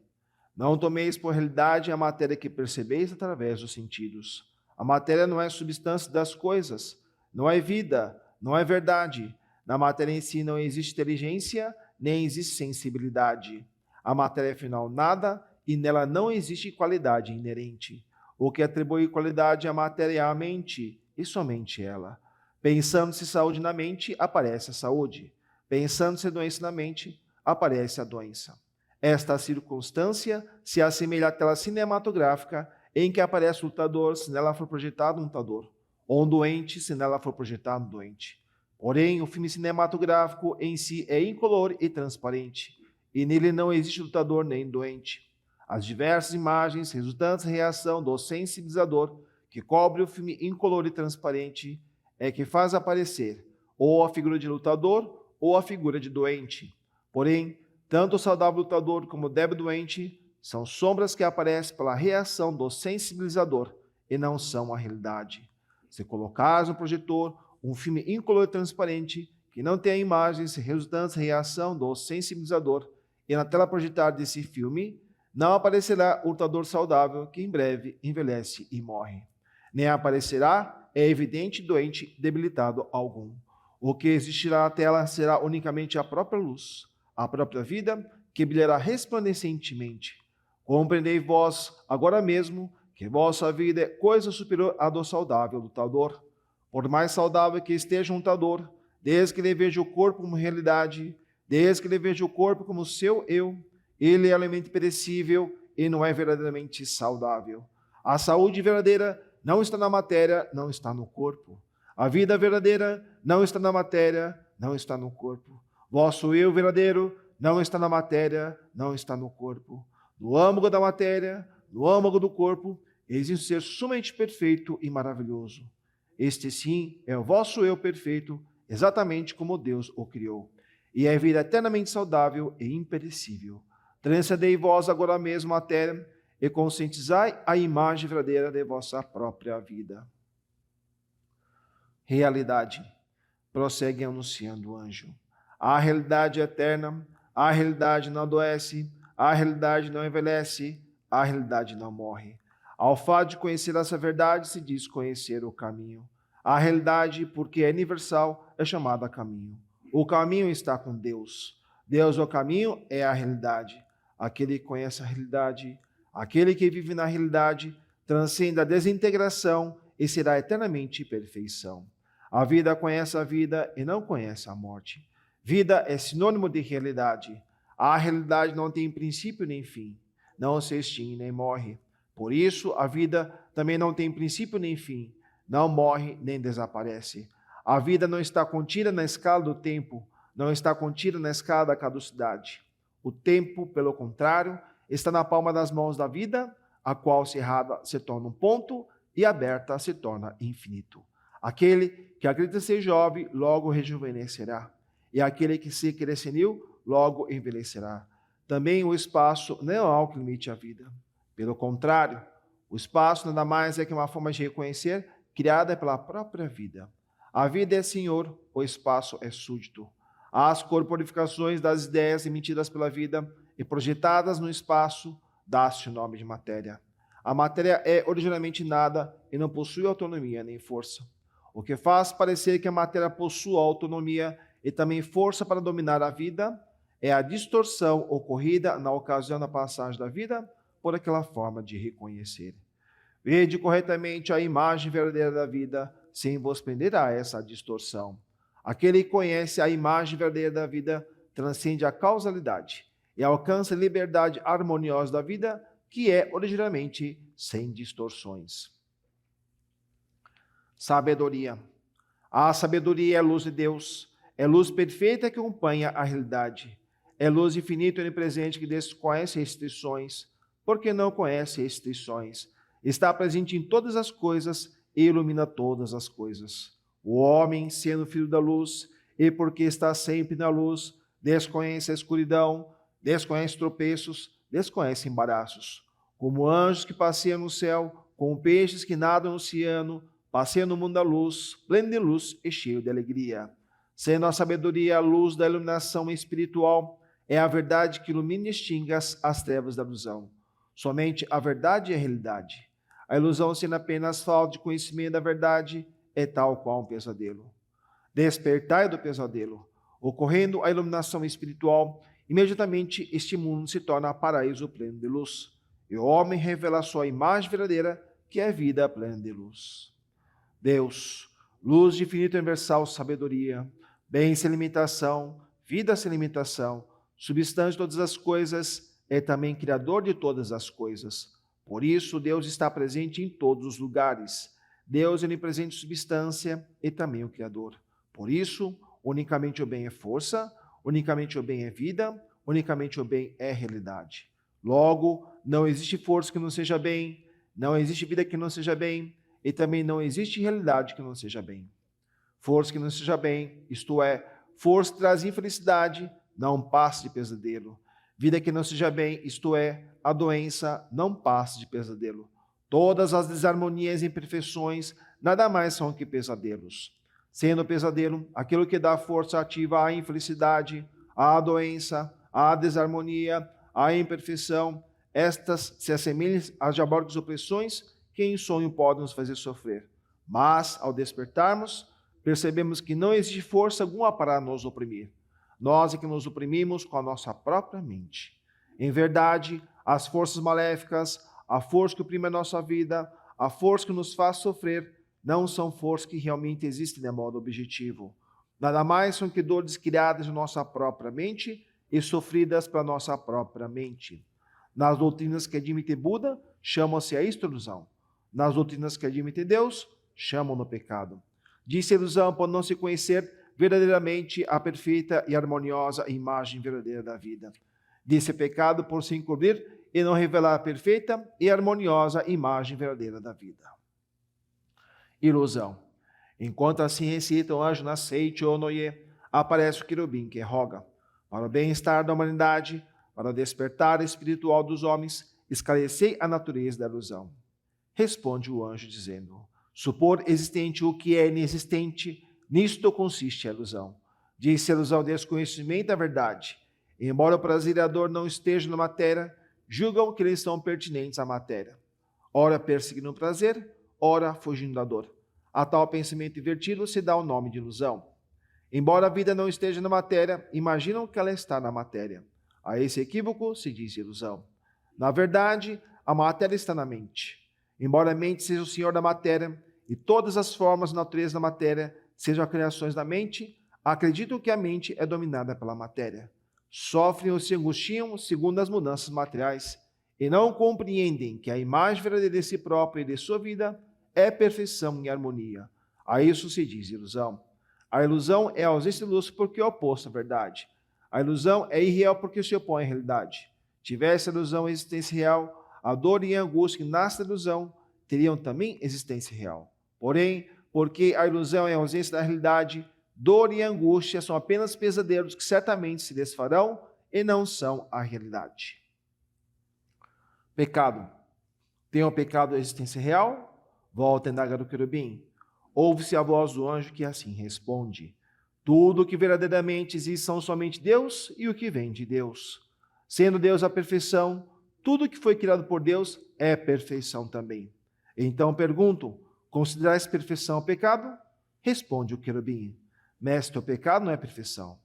J: Não tomeis por realidade a matéria que percebeis através dos sentidos. A matéria não é substância das coisas, não é vida, não é verdade. Na matéria em si não existe inteligência, nem existe sensibilidade. A matéria é final nada, e nela não existe qualidade inerente. O que atribui qualidade à matéria é a mente, e somente ela. Pensando-se saúde na mente, aparece a saúde. Pensando-se doença na mente, aparece a doença. Esta circunstância se assemelha àquela cinematográfica em que aparece o lutador se nela for projetado um lutador, ou um doente se nela for projetado um doente. Porém, o filme cinematográfico em si é incolor e transparente, e nele não existe lutador nem doente. As diversas imagens resultantes da reação do sensibilizador que cobre o filme incolor e transparente é que faz aparecer ou a figura de lutador ou a figura de doente. Porém, tanto o saudável lutador como o débil doente são sombras que aparecem pela reação do sensibilizador e não são a realidade. Se colocares no projetor um filme incolor e transparente que não tenha imagens resultantes da reação do sensibilizador e na tela projetada desse filme, não aparecerá o lutador saudável que em breve envelhece e morre. Nem aparecerá, é evidente, doente debilitado algum. O que existirá na tela será unicamente a própria luz, a própria vida, que brilhará resplandecentemente. Compreendei vós, agora mesmo, que vossa vida é coisa superior à do saudável lutador. Por mais saudável que esteja um lutador, desde que ele veja o corpo como realidade, desde que ele veja o corpo como seu eu, ele é alimento perecível e não é verdadeiramente saudável. A saúde verdadeira não está na matéria, não está no corpo. A vida verdadeira não está na matéria, não está no corpo. Vosso eu verdadeiro não está na matéria, não está no corpo. No âmago da matéria, no âmago do corpo, existe um ser sumamente perfeito e maravilhoso. Este sim é o vosso eu perfeito, exatamente como Deus o criou. E é vida eternamente saudável e imperecível. Transcendei vós agora mesmo a matéria e conscientizai a imagem verdadeira de vossa própria vida. Realidade. Prossegue anunciando o anjo. A realidade é eterna, a realidade não adoece, a realidade não envelhece, a realidade não morre. Ao fato de conhecer essa verdade se diz conhecer o caminho. A realidade, porque é universal, é chamada caminho. O caminho está com Deus. Deus, o caminho, é a realidade. Aquele que conhece a realidade, aquele que vive na realidade, transcende a desintegração e será eternamente perfeição. A vida conhece a vida e não conhece a morte. Vida é sinônimo de realidade. A realidade não tem princípio nem fim, não se extingue nem morre. Por isso, a vida também não tem princípio nem fim, não morre nem desaparece. A vida não está contida na escala do tempo, não está contida na escala da caducidade. O tempo, pelo contrário, está na palma das mãos da vida, a qual cerrada se torna um ponto e aberta se torna infinito. Aquele que acredita ser jovem, logo rejuvenescerá. E aquele que se querer senil, logo envelhecerá. Também o espaço não há o que limite a vida. Pelo contrário, o espaço nada mais é que uma forma de reconhecer criada pela própria vida. A vida é senhor, o espaço é súdito. As corporificações das ideias emitidas pela vida e projetadas no espaço dá-se o nome de matéria. A matéria é originalmente nada e não possui autonomia nem força. O que faz parecer que a matéria possua autonomia e também força para dominar a vida é a distorção ocorrida na ocasião da passagem da vida por aquela forma de reconhecer. Vede corretamente a imagem verdadeira da vida, sem vos prender a essa distorção. Aquele que conhece a imagem verdadeira da vida transcende a causalidade e alcança a liberdade harmoniosa da vida, que é originalmente sem distorções. Sabedoria. A sabedoria é a luz de Deus, é luz perfeita que acompanha a realidade. É luz infinita e onipresente que desconhece restrições, porque não conhece restrições. Está presente em todas as coisas e ilumina todas as coisas. O homem, sendo filho da luz, e porque está sempre na luz, desconhece a escuridão, desconhece tropeços, desconhece embaraços. Como anjos que passeiam no céu, como peixes que nadam no oceano, passeiam no mundo da luz, pleno de luz e cheio de alegria. Sendo a sabedoria a luz da iluminação espiritual, é a verdade que ilumina e extingue as trevas da ilusão. Somente a verdade é a realidade. A ilusão, sendo apenas falta de conhecimento da verdade, é tal qual um pesadelo. Despertai do pesadelo. Ocorrendo a iluminação espiritual, imediatamente este mundo se torna paraíso pleno de luz. E o homem revela a sua imagem verdadeira, que é a vida plena de luz. Deus, luz de infinita e universal sabedoria, bem sem limitação, vida sem limitação, substância de todas as coisas, é também criador de todas as coisas. Por isso, Deus está presente em todos os lugares. Deus é onipresente substância e também o Criador. Por isso, unicamente o bem é força, unicamente o bem é vida, unicamente o bem é realidade. Logo, não existe força que não seja bem, não existe vida que não seja bem, e também não existe realidade que não seja bem. Força que não seja bem, isto é, força que traz infelicidade, não passa de pesadelo. Vida que não seja bem, isto é, a doença, não passa de pesadelo. Todas as desarmonias e imperfeições nada mais são que pesadelos. Sendo o pesadelo aquilo que dá força ativa à infelicidade, à doença, à desarmonia, à imperfeição, estas se assemelham às diabólicas opressões que em sonho podem nos fazer sofrer. Mas, ao despertarmos, percebemos que não existe força alguma para nos oprimir. Nós é que nos oprimimos com a nossa própria mente. Em verdade, as forças maléficas, a força que oprime a nossa vida, a força que nos faz sofrer, não são forças que realmente existem de modo objetivo. Nada mais são que dores criadas em nossa própria mente e sofridas pela nossa própria mente. Nas doutrinas que admite Buda, chamam-se a ilusão. Nas doutrinas que admite Deus, chamam no pecado. Disse ilusão por não se conhecer verdadeiramente a perfeita e harmoniosa imagem verdadeira da vida. Disse pecado por se encobrir e não revelar a perfeita e harmoniosa imagem verdadeira da vida. Ilusão. Enquanto assim recita o anjo na Seichi Onoye, aparece o querubim que roga para o bem-estar da humanidade, para o despertar espiritual dos homens, esclarecei a natureza da ilusão. Responde o anjo dizendo: supor existente o que é inexistente, nisto consiste a ilusão. Diz-se a ilusão desconhecimento da verdade. Embora o prazer e a dor não estejam na matéria, julgam que eles são pertinentes à matéria. Ora perseguindo o prazer, ora fugindo da dor. A tal pensamento invertido se dá o nome de ilusão. Embora a vida não esteja na matéria, imaginam que ela está na matéria. A esse equívoco se diz ilusão. Na verdade, a matéria está na mente. Embora a mente seja o senhor da matéria e todas as formas e natureza da matéria sejam criações da mente, acreditam que a mente é dominada pela matéria. Sofrem ou se angustiam segundo as mudanças materiais e não compreendem que a imagem verdadeira de si própria e de sua vida é perfeição e harmonia. A isso se diz ilusão. A ilusão é a ausência de luz porque é oposto à verdade. A ilusão é irreal porque se opõe à realidade. Tivesse a ilusão existência real, a dor e a angústia que nascem da ilusão teriam também existência real. Porém, porque a ilusão é a ausência da realidade, dor e angústia são apenas pesadelos que certamente se desfarão e não são a realidade. Pecado. Tem o pecado a existência real? Volta a indagar o querubim. ouve-se a voz do anjo que assim responde: tudo o que verdadeiramente existe são somente Deus e o que vem de Deus. Sendo Deus a perfeição, tudo que foi criado por Deus é perfeição também. Então pergunto: considerais perfeição o pecado? Responde o querubim: mestre, o pecado não é perfeição.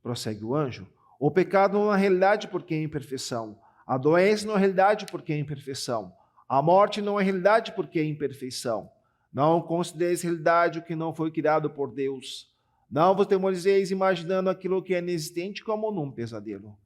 J: Prossegue o anjo: o pecado não é realidade porque é imperfeição. A doença não é realidade porque é imperfeição. A morte não é realidade porque é imperfeição. Não considereis realidade o que não foi criado por Deus. Não vos temorizeis imaginando aquilo que é inexistente como num pesadelo.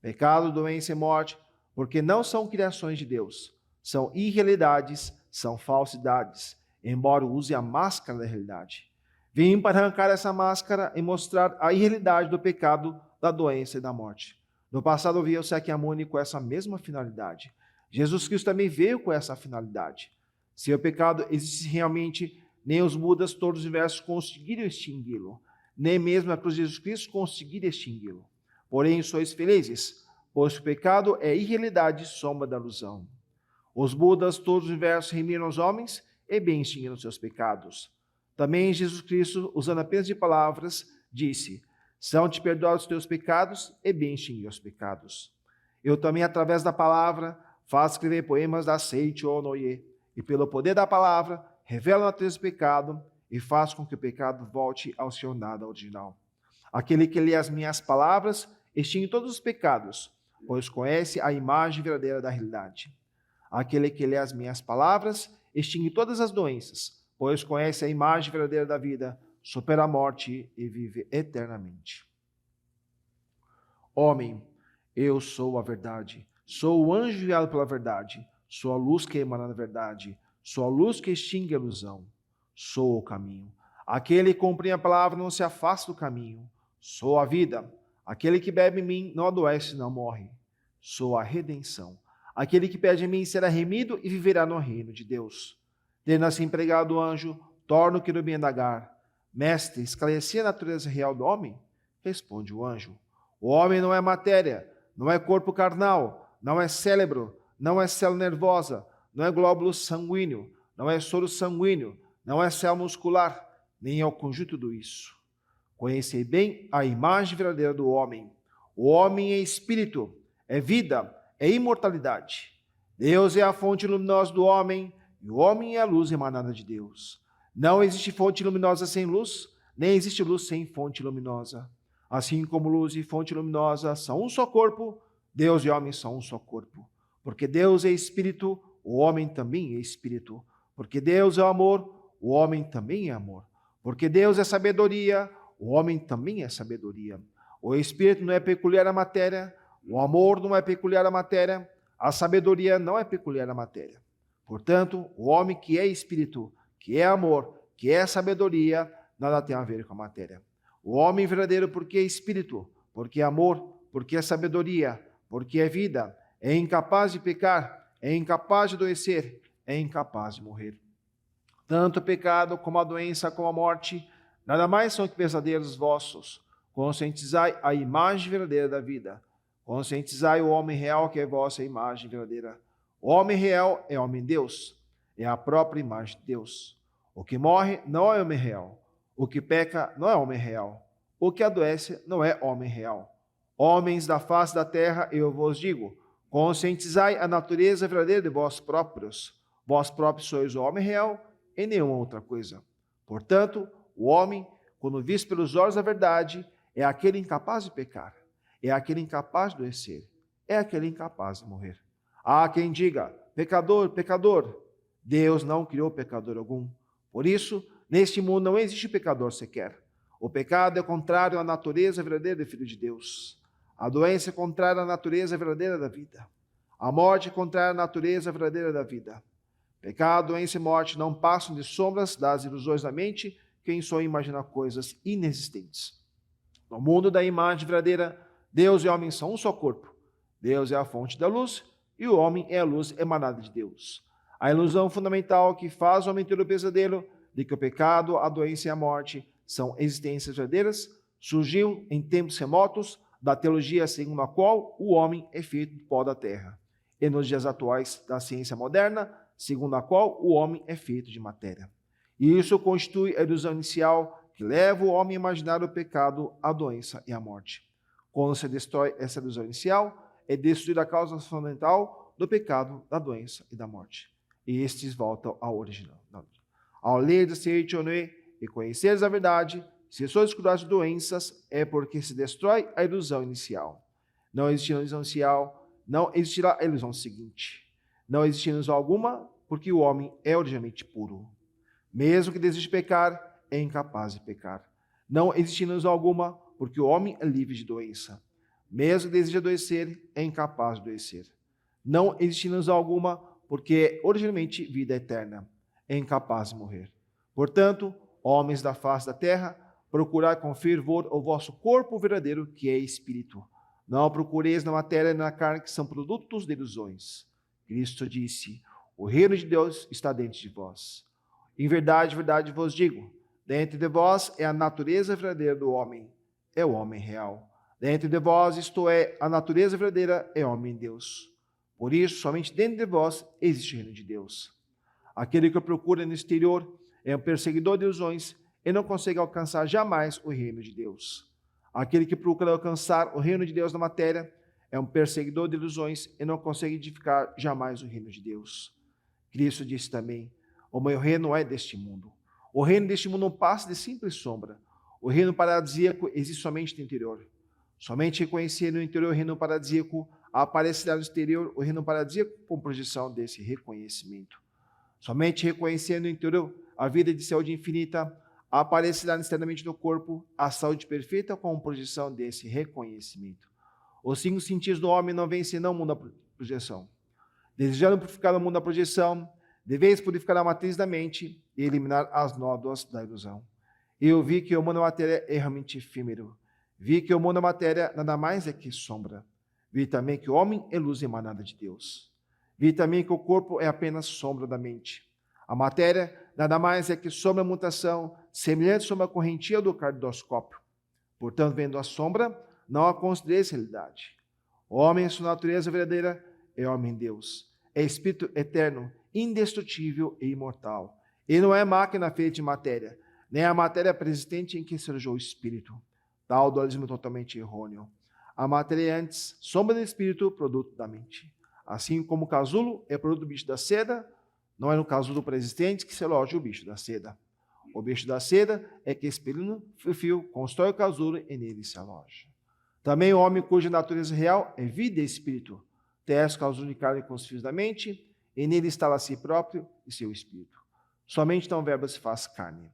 J: Pecado, doença e morte, porque não são criações de Deus. São irrealidades, são falsidades, embora use a máscara da realidade. Vim para arrancar essa máscara e mostrar a irrealidade do pecado, da doença e da morte. No passado veio o Sakyamuni com essa mesma finalidade. Jesus Cristo também veio com essa finalidade. Se o pecado existe realmente, nem os Budas todos os universos conseguiram extingui-lo, nem mesmo a cruz de Jesus Cristo conseguiram extingui-lo. Porém, sois felizes, pois o pecado é irrealidade e sombra da ilusão. Os Budas todos os universos remiram os homens e bem extinguiram seus pecados. Também Jesus Cristo, usando apenas de palavras, disse: são-te perdoados os teus pecados e bem extinguiu os pecados. Eu também, através da palavra, faço escrever poemas da Seiichi Onoye, e pelo poder da palavra, revelo a natureza do pecado e faço com que o pecado volte ao seu nada original. Aquele que lê as minhas palavras extingue todos os pecados, pois conhece a imagem verdadeira da realidade. Aquele que lê as minhas palavras extingue todas as doenças, pois conhece a imagem verdadeira da vida, supera a morte e vive eternamente. Homem, eu sou a verdade, sou o anjo enviado pela verdade, sou a luz que emana da verdade, sou a luz que extingue a ilusão, sou o caminho. Aquele que cumpre a palavra não se afasta do caminho, sou a vida. Aquele que bebe em mim não adoece, não morre, sou a redenção. Aquele que pede em mim será remido e viverá no reino de Deus. Tendo assim pregado o anjo, torna o querubim a indagar: mestre, esclarecia a natureza real do homem? Responde o anjo: o homem não é matéria, não é corpo carnal, não é cérebro, não é célula nervosa, não é glóbulo sanguíneo, não é soro sanguíneo, não é célula muscular, nem é o conjunto tudo isso. Conhecei bem a imagem verdadeira do homem. O homem é espírito, é vida, é imortalidade. Deus é a fonte luminosa do homem, e o homem é a luz emanada de Deus. Não existe fonte luminosa sem luz, nem existe luz sem fonte luminosa. Assim como luz e fonte luminosa são um só corpo, Deus e homem são um só corpo. Porque Deus é espírito, o homem também é espírito. Porque Deus é amor, o homem também é amor. Porque Deus é sabedoria, o homem também é sabedoria. O espírito não é peculiar à matéria, o amor não é peculiar à matéria, a sabedoria não é peculiar à matéria. Portanto, o homem que é espírito, que é amor, que é sabedoria, nada tem a ver com a matéria. O homem verdadeiro porque é espírito, porque é amor, porque é sabedoria, porque é vida, é incapaz de pecar, é incapaz de adoecer, é incapaz de morrer. Tanto o pecado como a doença como a morte, nada mais são que pesadelos vossos. Conscientizai a imagem verdadeira da vida. Conscientizai o homem real que é vossa imagem verdadeira. O homem real é homem-deus, é a própria imagem de Deus. O que morre não é homem real. O que peca não é homem real. O que adoece não é homem real. Homens da face da terra, eu vos digo, conscientizai a natureza verdadeira de vós próprios. Vós próprios sois o homem real e nenhuma outra coisa. Portanto, o homem, quando visto pelos olhos da verdade, é aquele incapaz de pecar, é aquele incapaz de adoecer, é aquele incapaz de morrer. Há quem diga: pecador, pecador. Deus não criou pecador algum. Por isso, neste mundo não existe pecador sequer. O pecado é contrário à natureza verdadeira do Filho de Deus. A doença é contrária à natureza verdadeira da vida. A morte é contrária à natureza verdadeira da vida. Pecado, doença e morte não passam de sombras das ilusões da mente, quem só imagina coisas inexistentes. No mundo da imagem verdadeira, Deus e homem são um só corpo. Deus é a fonte da luz e o homem é a luz emanada de Deus. A ilusão fundamental que faz o homem ter o pesadelo de que o pecado, a doença e a morte são existências verdadeiras surgiu em tempos remotos da teologia segundo a qual o homem é feito do pó da terra, e nos dias atuais da ciência moderna, segundo a qual o homem é feito de matéria. E isso constitui a ilusão inicial que leva o homem a imaginar o pecado, a doença e a morte. Quando se destrói essa ilusão inicial, é destruída a causa fundamental do pecado, da doença e da morte. E estes voltam ao original. Ao ler Seite Onoe e conheceres a verdade, se sois curados de doenças, é porque se destrói a ilusão inicial. Não existirá ilusão inicial, não existirá a ilusão seguinte. Não existirá ilusão alguma, porque o homem é originalmente puro. Mesmo que deseje pecar, é incapaz de pecar. Não existe ilusão alguma, porque o homem é livre de doença. Mesmo que deseje adoecer, é incapaz de adoecer. Não existe ilusão alguma, porque é originalmente vida eterna. É incapaz de morrer. Portanto, homens da face da terra, procurai com fervor o vosso corpo verdadeiro, que é espírito. Não procureis na matéria e na carne, que são produtos de ilusões. Cristo disse: o reino de Deus está dentro de vós. Em verdade, verdade vos digo, dentro de vós é a natureza verdadeira do homem, é o homem real. Dentro de vós, isto é, a natureza verdadeira é o homem Deus. Por isso, somente dentro de vós existe o reino de Deus. Aquele que procura no exterior é um perseguidor de ilusões e não consegue alcançar jamais o reino de Deus. Aquele que procura alcançar o reino de Deus na matéria é um perseguidor de ilusões e não consegue edificar jamais o reino de Deus. Cristo disse também: o meu reino é deste mundo. O reino deste mundo não passa de simples sombra. O reino paradisíaco existe somente no interior. Somente reconhecer no interior o reino paradisíaco aparecerá no exterior o reino paradisíaco com projeção desse reconhecimento. Somente reconhecer no interior a vida de saúde infinita aparecerá externamente no corpo a saúde perfeita com projeção desse reconhecimento. Os 5 sentidos do homem não vêm senão o mundo da projeção. Desejando purificar o mundo da projeção, deveis purificar a matriz da mente e eliminar as nódoas da ilusão. Eu vi que o mundo da matéria é realmente efêmero. Vi que o mundo da matéria nada mais é que sombra. Vi também que o homem é luz emanada de Deus. Vi também que o corpo é apenas sombra da mente. A matéria nada mais é que sombra mutação, semelhante sombra a correntia do cardoscópio. Portanto, vendo a sombra, não a considereis realidade. O homem, em sua natureza verdadeira, é homem-deus. É espírito eterno, indestrutível e imortal. E não é máquina feita de matéria, nem a matéria persistente em que se alojou o espírito. Tal dualismo é totalmente errôneo. A matéria é antes sombra do espírito, produto da mente. Assim como o casulo é produto do bicho da seda, não é no casulo persistente que se aloja o bicho da seda. O bicho da seda é que, expelindo o fio, constrói o casulo e nele se aloja. Também o homem cuja natureza real é vida e espírito, tece o casulo de carne com os fios da mente, e nele instala a si próprio e seu espírito. Somente então o verbo se faz carne.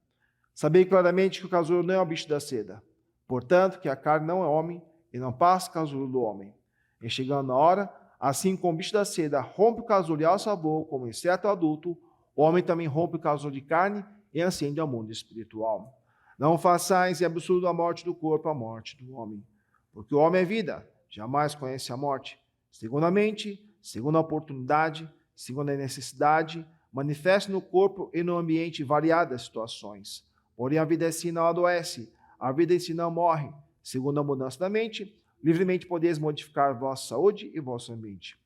J: Sabei claramente que o casulo não é o bicho da seda. Portanto, que a carne não é homem e não passa o casulo do homem. E chegando a hora, assim como o bicho da seda rompe o casulo e alça voo como inseto adulto, o homem também rompe o casulo de carne e ascende ao mundo espiritual. Não façais em absoluto a morte do corpo, a morte do homem. Porque o homem é vida, jamais conhece a morte. Segundo a mente, segundo a oportunidade, segundo a necessidade, manifesta no corpo e no ambiente variadas situações. Porém, a vida em si não adoece, a vida em si não morre. Segundo a mudança da mente, livremente podeis modificar vossa saúde e vosso ambiente.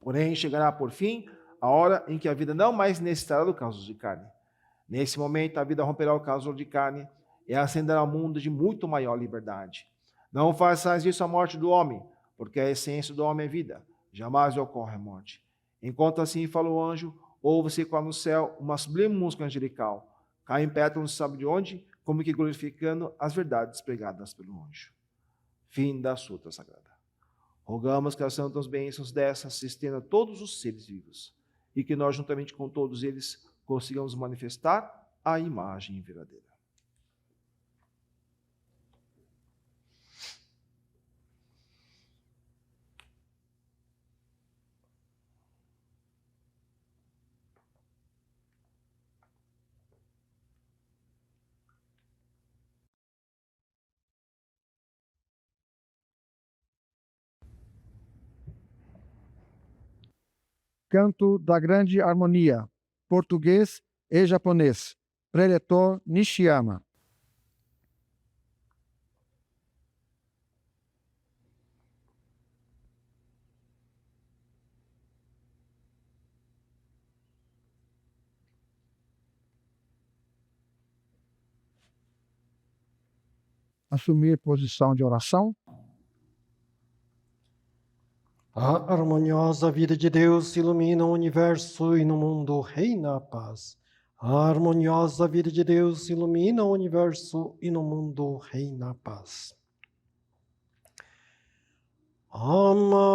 J: Porém, chegará por fim a hora em que a vida não mais necessitará do casulo de carne. Nesse momento, a vida romperá o casulo de carne e ascenderá ao mundo de muito maior liberdade. Não façais isso à morte do homem, porque a essência do homem é vida, jamais ocorre a morte. Enquanto assim fala o anjo, ouve-se ecoar no céu uma sublime música angelical. Cai em pétalas não se sabe de onde, como que glorificando as verdades pregadas pelo anjo. Fim da Sutra Sagrada. Rogamos que as santas bênçãos dessas se estendam a todos os seres vivos e que nós, juntamente com todos eles, consigamos manifestar a imagem verdadeira.
A: Canto da Grande Harmonia, português e japonês. Preletor Nishiyama. assumir posição de oração.
I: A harmoniosa vida de Deus ilumina o universo e no mundo reina a paz. A harmoniosa vida de Deus ilumina o universo e no mundo reina a paz. Amaterasu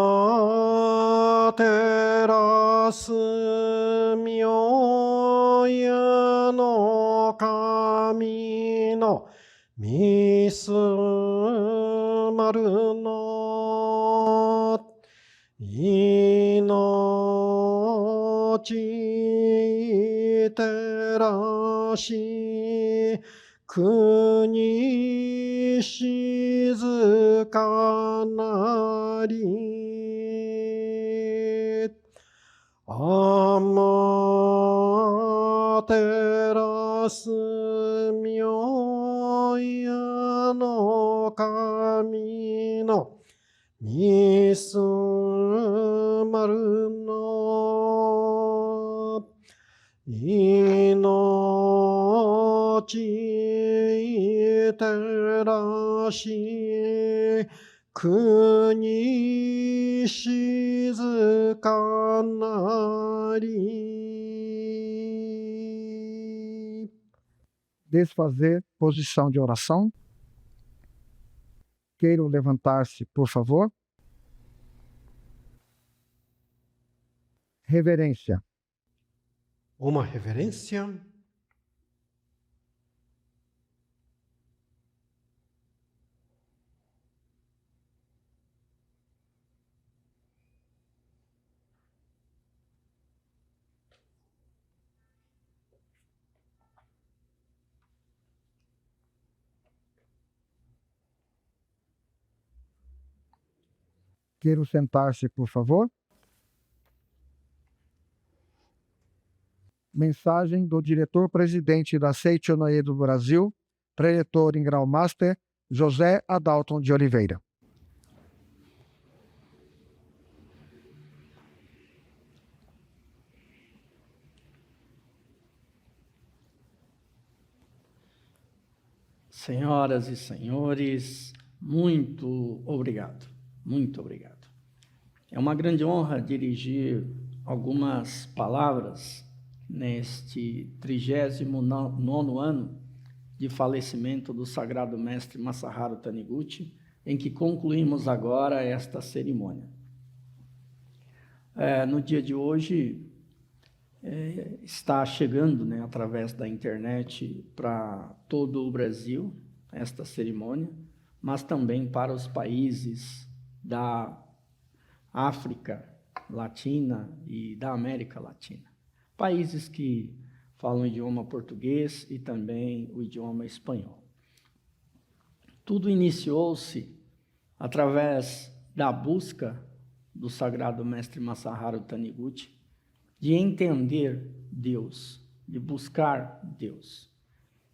I: myoya no kami no misu maru no inochi terashi kuni shizuka nari Amaterasu myoya no kami no misu maru no inochi terashi kuni shizuka nari.
A: Desfazer posição de oração. Queiram levantar-se, por favor. Reverência.
I: Uma reverência.
A: Queiram sentar-se, por favor. Mensagem do diretor-presidente da Seichonoye do Brasil, preletor em grau master, José Adalton de Oliveira.
K: Senhoras e senhores, muito obrigado. Muito obrigado. É uma grande honra dirigir algumas palavras neste 39º ano de falecimento do Sagrado Mestre Masaharu Taniguchi, em que concluímos agora esta cerimônia. No dia de hoje, está chegando, através da internet para todo o Brasil esta cerimônia, mas também para os países da África Latina e da América Latina. Países que falam o idioma português e também o idioma espanhol. Tudo iniciou-se através da busca do Sagrado Mestre Masaharu Taniguchi de entender Deus, de buscar Deus.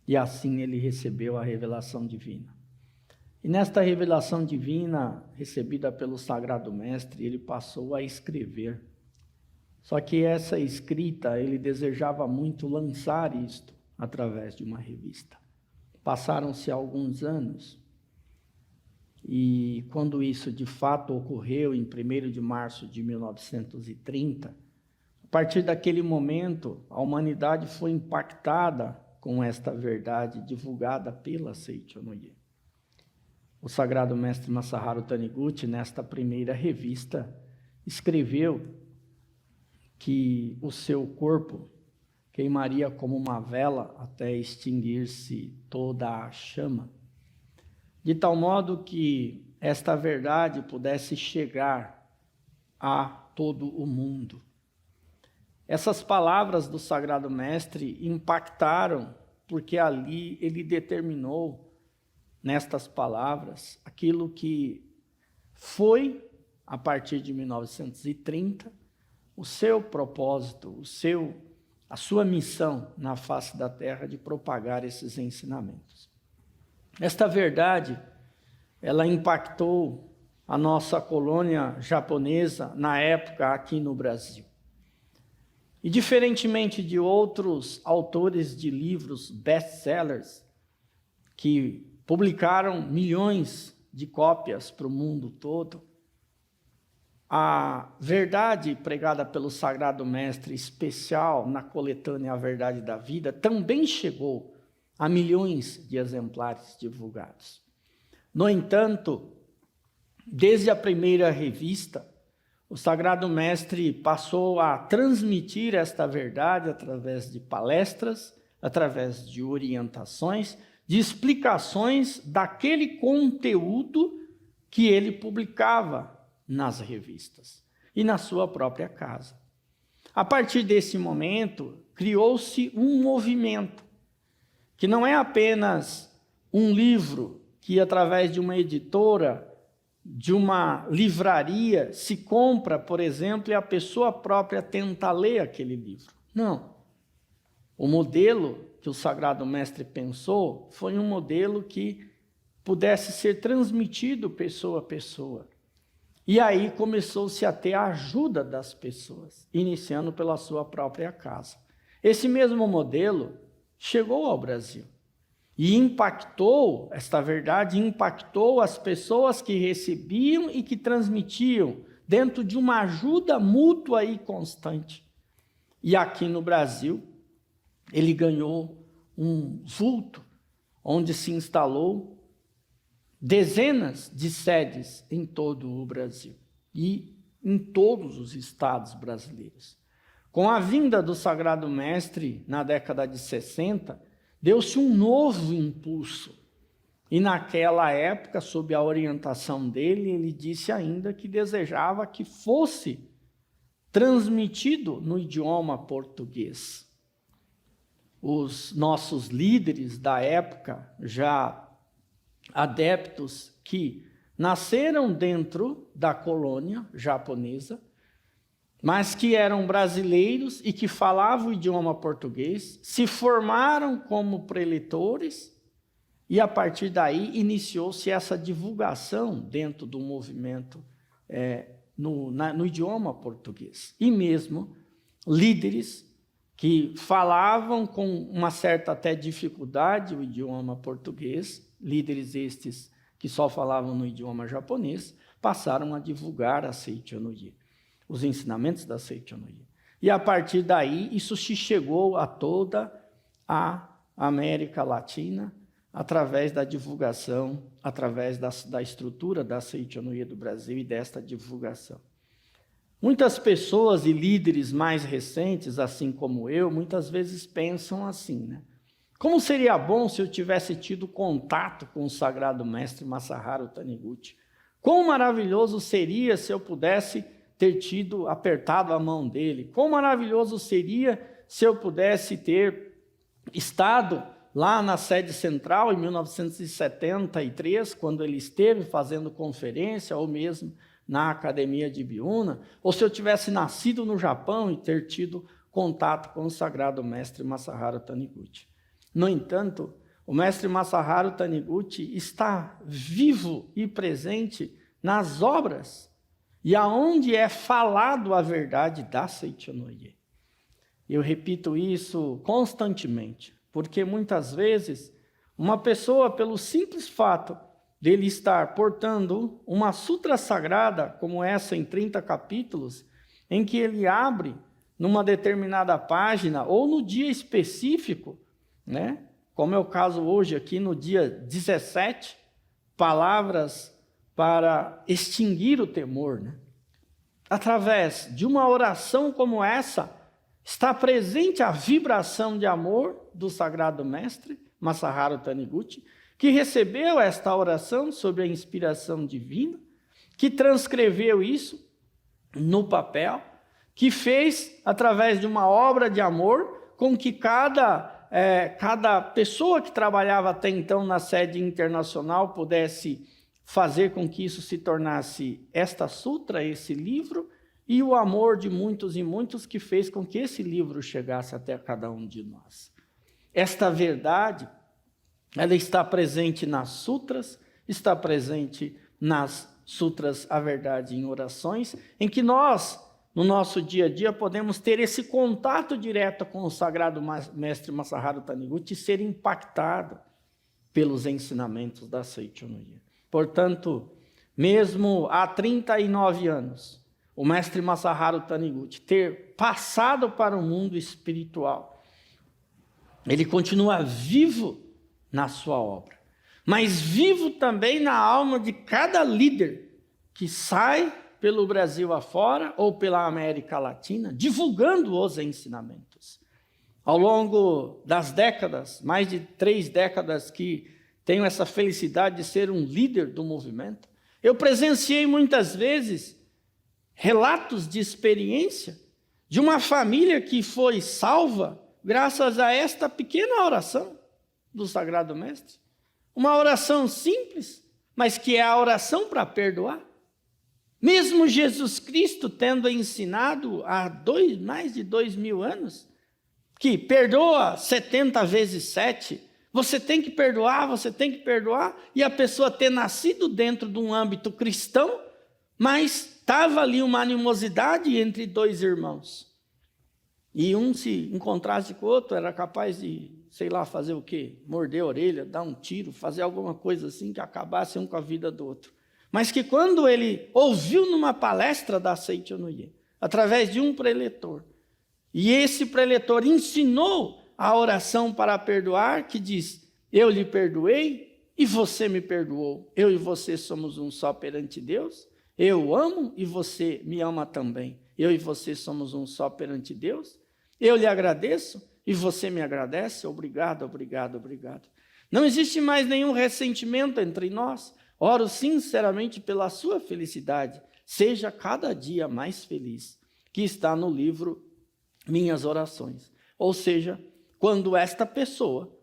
K: E assim ele recebeu a revelação divina. E nesta revelação divina, recebida pelo Sagrado Mestre, ele passou a escrever. Só que essa escrita, ele desejava muito lançar isto através de uma revista. Passaram-se alguns anos, e quando isso de fato ocorreu, em 1º de março de 1930, a partir daquele momento, a humanidade foi impactada com esta verdade divulgada pela Seichonoye. O Sagrado Mestre Masaharu Taniguchi, nesta primeira revista, escreveu que o seu corpo queimaria como uma vela até extinguir-se toda a chama, de tal modo que esta verdade pudesse chegar a todo o mundo. Essas palavras do Sagrado Mestre impactaram, porque ali ele determinou, nestas palavras, aquilo que foi, a partir de 1930, o seu propósito, a sua missão na face da terra de propagar esses ensinamentos. Esta verdade, ela impactou a nossa colônia japonesa na época aqui no Brasil. E diferentemente de outros autores de livros best-sellers que publicaram milhões de cópias para o mundo todo. A verdade pregada pelo Sagrado Mestre, especial na coletânea A Verdade da Vida, também chegou a milhões de exemplares divulgados. No entanto, desde a primeira revista, o Sagrado Mestre passou a transmitir esta verdade através de palestras, através de orientações, de explicações daquele conteúdo que ele publicava nas revistas e na sua própria casa. A partir desse momento, criou-se um movimento, que não é apenas um livro que, através de uma editora, de uma livraria, se compra, por exemplo, e a pessoa própria tenta ler aquele livro. Não. O modelo que o Sagrado Mestre pensou foi um modelo que pudesse ser transmitido pessoa a pessoa. E aí começou-se a ter a ajuda das pessoas, iniciando pela sua própria casa. Esse mesmo modelo chegou ao Brasil e impactou, esta verdade impactou as pessoas que recebiam e que transmitiam dentro de uma ajuda mútua e constante. E aqui no Brasil, ele ganhou um vulto, onde se instalou dezenas de sedes em todo o Brasil e em todos os estados brasileiros. Com a vinda do Sagrado Mestre na década de 60, deu-se um novo impulso. E naquela época, sob a orientação dele, ele disse ainda que desejava que fosse transmitido no idioma português. Os nossos líderes da época, já adeptos que nasceram dentro da colônia japonesa, mas que eram brasileiros e que falavam o idioma português, se formaram como preletores e, a partir daí, iniciou-se essa divulgação dentro do movimento no idioma português. E mesmo líderes que falavam com uma certa até dificuldade o idioma português, líderes estes que só falavam no idioma japonês, passaram a divulgar a Seicho no Ie, os ensinamentos da Seicho no Ie. E a partir daí, isso se chegou a toda a América Latina, através da divulgação, através da estrutura da Seicho no Ie do Brasil e desta divulgação. Muitas pessoas e líderes mais recentes, assim como eu, muitas vezes pensam assim, né? Como seria bom se eu tivesse tido contato com o Sagrado Mestre Masaharu Taniguchi? Quão maravilhoso seria se eu pudesse ter apertado a mão dele? Quão maravilhoso seria se eu pudesse ter estado lá na sede central em 1973, quando ele esteve fazendo conferência, ou mesmo na Academia de Biúna, ou se eu tivesse nascido no Japão e ter tido contato com o Sagrado Mestre Masaharu Taniguchi. No entanto, o Mestre Masaharu Taniguchi está vivo e presente nas obras e aonde é falado a verdade da Seicho no Ie. Eu repito isso constantemente, porque muitas vezes uma pessoa, pelo simples fato dele estar portando uma sutra sagrada, como essa em 30 capítulos, em que ele abre numa determinada página ou no dia específico, né? Como é o caso hoje aqui no dia 17, palavras para extinguir o temor, né? Através de uma oração como essa, está presente a vibração de amor do Sagrado Mestre Masaharu Taniguchi, que recebeu esta oração sob a inspiração divina, que transcreveu isso no papel, que fez, através de uma obra de amor, com que cada pessoa que trabalhava até então na sede internacional pudesse fazer com que isso se tornasse esta sutra, esse livro, e o amor de muitos e muitos que fez com que esse livro chegasse até cada um de nós. Esta verdade, ela está presente nas sutras, está presente nas sutras, a verdade em orações, em que nós, no nosso dia a dia, podemos ter esse contato direto com o Sagrado Mestre Masaharu Taniguchi e ser impactado pelos ensinamentos da Seichonoye. Portanto, mesmo há 39 anos, o mestre Masaharu Taniguchi ter passado para o mundo espiritual, ele continua vivo na sua obra, mas vivo também na alma de cada líder que sai pelo Brasil afora ou pela América Latina, divulgando os ensinamentos. Ao longo das décadas, mais de 3 décadas que tenho essa felicidade de ser um líder do movimento, eu presenciei muitas vezes relatos de experiência de uma família que foi salva graças a esta pequena oração do Sagrado Mestre. Uma oração simples, mas que é a oração para perdoar. Mesmo Jesus Cristo tendo ensinado há mais de 2000 anos, que perdoa 70 vezes 7, você tem que perdoar, e a pessoa ter nascido dentro de um âmbito cristão, mas estava ali uma animosidade entre 2 irmãos. E um se encontrasse com o outro, era capaz de, sei lá, fazer o quê? Morder a orelha, dar um tiro, fazer alguma coisa assim que acabasse um com a vida do outro. Mas que quando ele ouviu numa palestra da Seichonoye, através de um preletor, e esse preletor ensinou a oração para perdoar, que diz: eu lhe perdoei e você me perdoou. Eu e você somos um só perante Deus. Eu amo e você me ama também. Eu e você somos um só perante Deus. Eu lhe agradeço e você me agradece. Obrigado, obrigado, obrigado. Não existe mais nenhum ressentimento entre nós. Oro sinceramente pela sua felicidade. Seja cada dia mais feliz, que está no livro Minhas Orações. Ou seja, quando esta pessoa,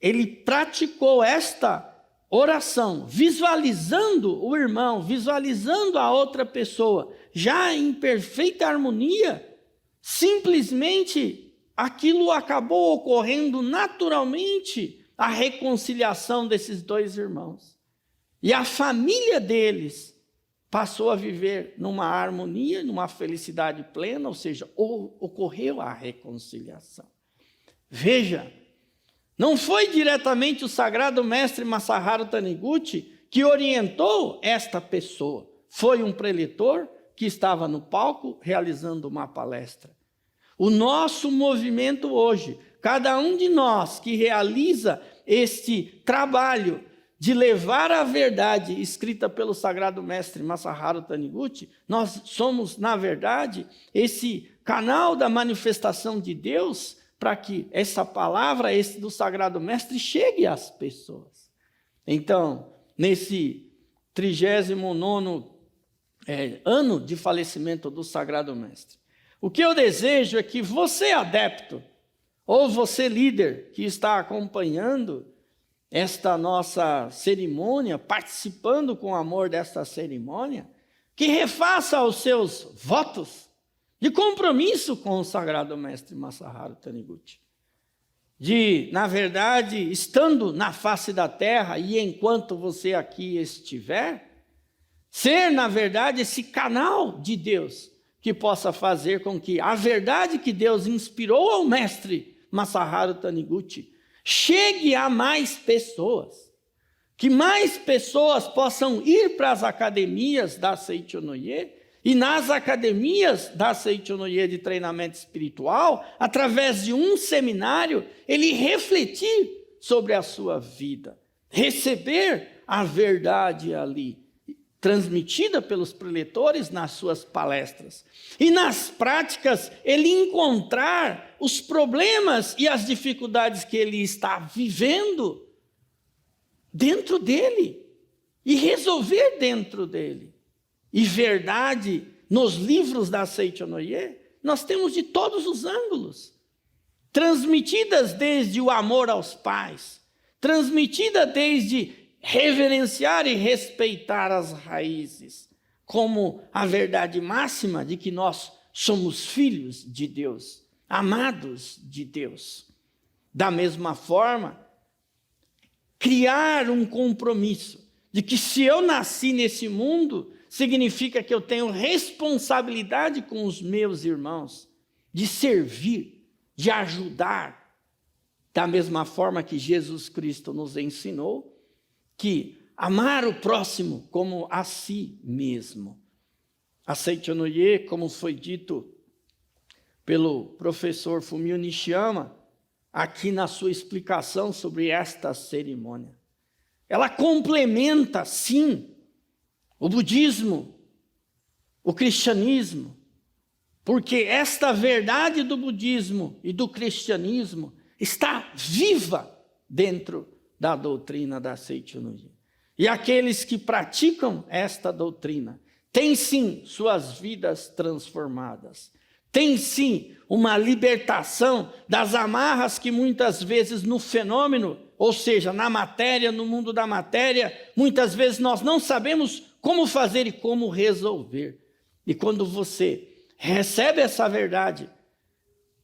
K: ele praticou esta oração, visualizando o irmão, visualizando a outra pessoa, já em perfeita harmonia, simplesmente aquilo acabou ocorrendo naturalmente, a reconciliação desses 2 irmãos. E a família deles passou a viver numa harmonia, numa felicidade plena, ou seja, ocorreu a reconciliação. Veja, não foi diretamente o Sagrado Mestre Masaharu Taniguchi que orientou esta pessoa. Foi um preletor que estava no palco realizando uma palestra. O nosso movimento hoje, cada um de nós que realiza este trabalho de levar a verdade escrita pelo Sagrado Mestre Masaharu Taniguchi, nós somos, na verdade, esse canal da manifestação de Deus para que essa palavra do Sagrado Mestre chegue às pessoas. Então, nesse 39º ano de falecimento do Sagrado Mestre, o que eu desejo é que você, adepto, ou você, líder, que está acompanhando esta nossa cerimônia, participando com amor desta cerimônia, que refaça os seus votos de compromisso com o Sagrado Mestre Masaharu Taniguchi. De, na verdade, estando na face da terra e enquanto você aqui estiver, ser, na verdade, esse canal de Deus que possa fazer com que a verdade que Deus inspirou ao Mestre Masaharu Taniguchi chegue a mais pessoas, que mais pessoas possam ir para as academias da Seichonoye e nas academias da Seichonoye de treinamento espiritual, através de um seminário, ele refletir sobre a sua vida, receber a verdade ali, transmitida pelos preletores nas suas palestras. E nas práticas, ele encontrar os problemas e as dificuldades que ele está vivendo dentro dele e resolver dentro dele. E verdade, nos livros da Seichonoye, nós temos de todos os ângulos, transmitidas desde o amor aos pais, transmitida desde reverenciar e respeitar as raízes, como a verdade máxima de que nós somos filhos de Deus, amados de Deus. Da mesma forma, criar um compromisso de que se eu nasci nesse mundo, significa que eu tenho responsabilidade com os meus irmãos, de servir, de ajudar, da mesma forma que Jesus Cristo nos ensinou, que amar o próximo como a si mesmo. A Seichonoye, como foi dito pelo professor Fumio Nishiyama, aqui na sua explicação sobre esta cerimônia, ela complementa, sim, o budismo, o cristianismo, porque esta verdade do budismo e do cristianismo está viva dentro da doutrina da Seichonoye. E aqueles que praticam esta doutrina têm sim suas vidas transformadas, têm sim uma libertação das amarras que muitas vezes no fenômeno, ou seja, na matéria, no mundo da matéria, muitas vezes nós não sabemos como fazer e como resolver. E quando você recebe essa verdade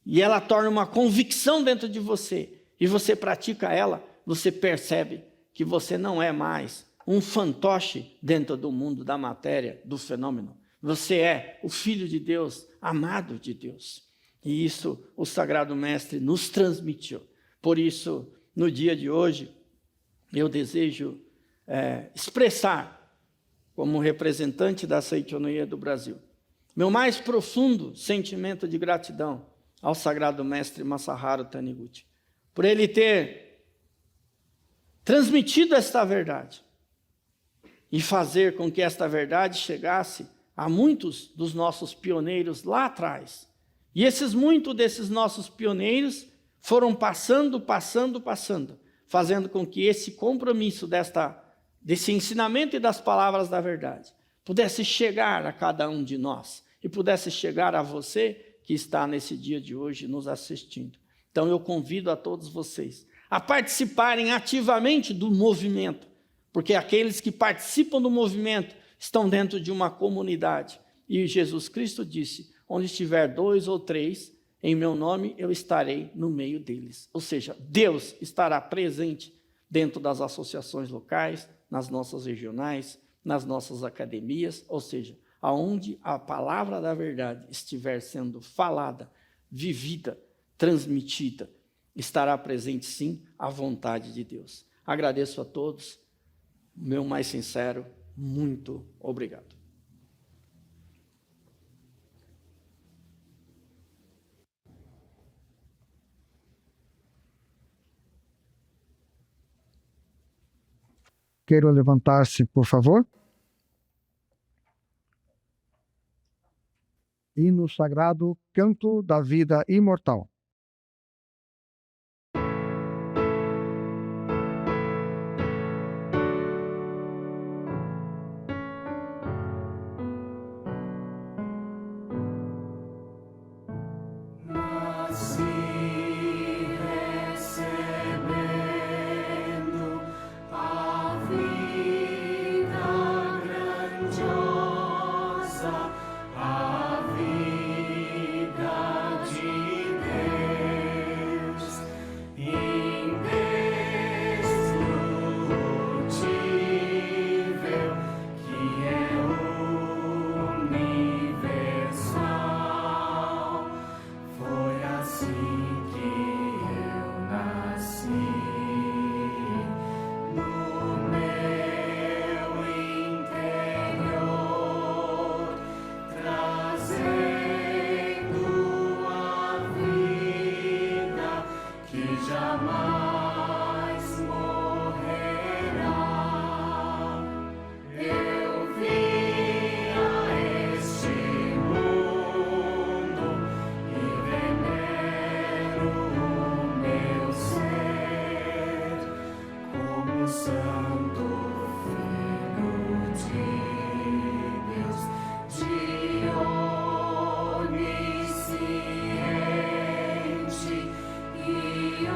K: e ela torna uma convicção dentro de você e você pratica ela, você percebe que você não é mais um fantoche dentro do mundo da matéria, do fenômeno. Você é o Filho de Deus, amado de Deus. E isso o Sagrado Mestre nos transmitiu. Por isso, no dia de hoje, eu desejo expressar, como representante da Seichonoye do Brasil, meu mais profundo sentimento de gratidão ao Sagrado Mestre Masaharu Taniguchi, por ele ter transmitido esta verdade e fazer com que esta verdade chegasse a muitos dos nossos pioneiros lá atrás. E muitos desses nossos pioneiros foram passando, fazendo com que esse compromisso desse ensinamento e das palavras da verdade pudesse chegar a cada um de nós e pudesse chegar a você que está nesse dia de hoje nos assistindo. Então eu convido a todos vocês a participarem ativamente do movimento, porque aqueles que participam do movimento estão dentro de uma comunidade. E Jesus Cristo disse, onde estiver 2 ou 3, em meu nome eu estarei no meio deles. Ou seja, Deus estará presente dentro das associações locais, nas nossas regionais, nas nossas academias, ou seja, aonde a palavra da verdade estiver sendo falada, vivida, transmitida, estará presente sim a vontade de Deus. Agradeço a todos, meu mais sincero, muito obrigado.
A: Queiram levantar-se, por favor. Hino sagrado, Canto da Vida Imortal.
B: Onisciente e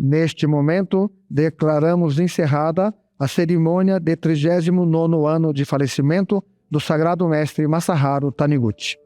A: Neste momento, declaramos encerrada a cerimônia de 39º ano de falecimento do Sagrado Mestre Masaharu Taniguchi.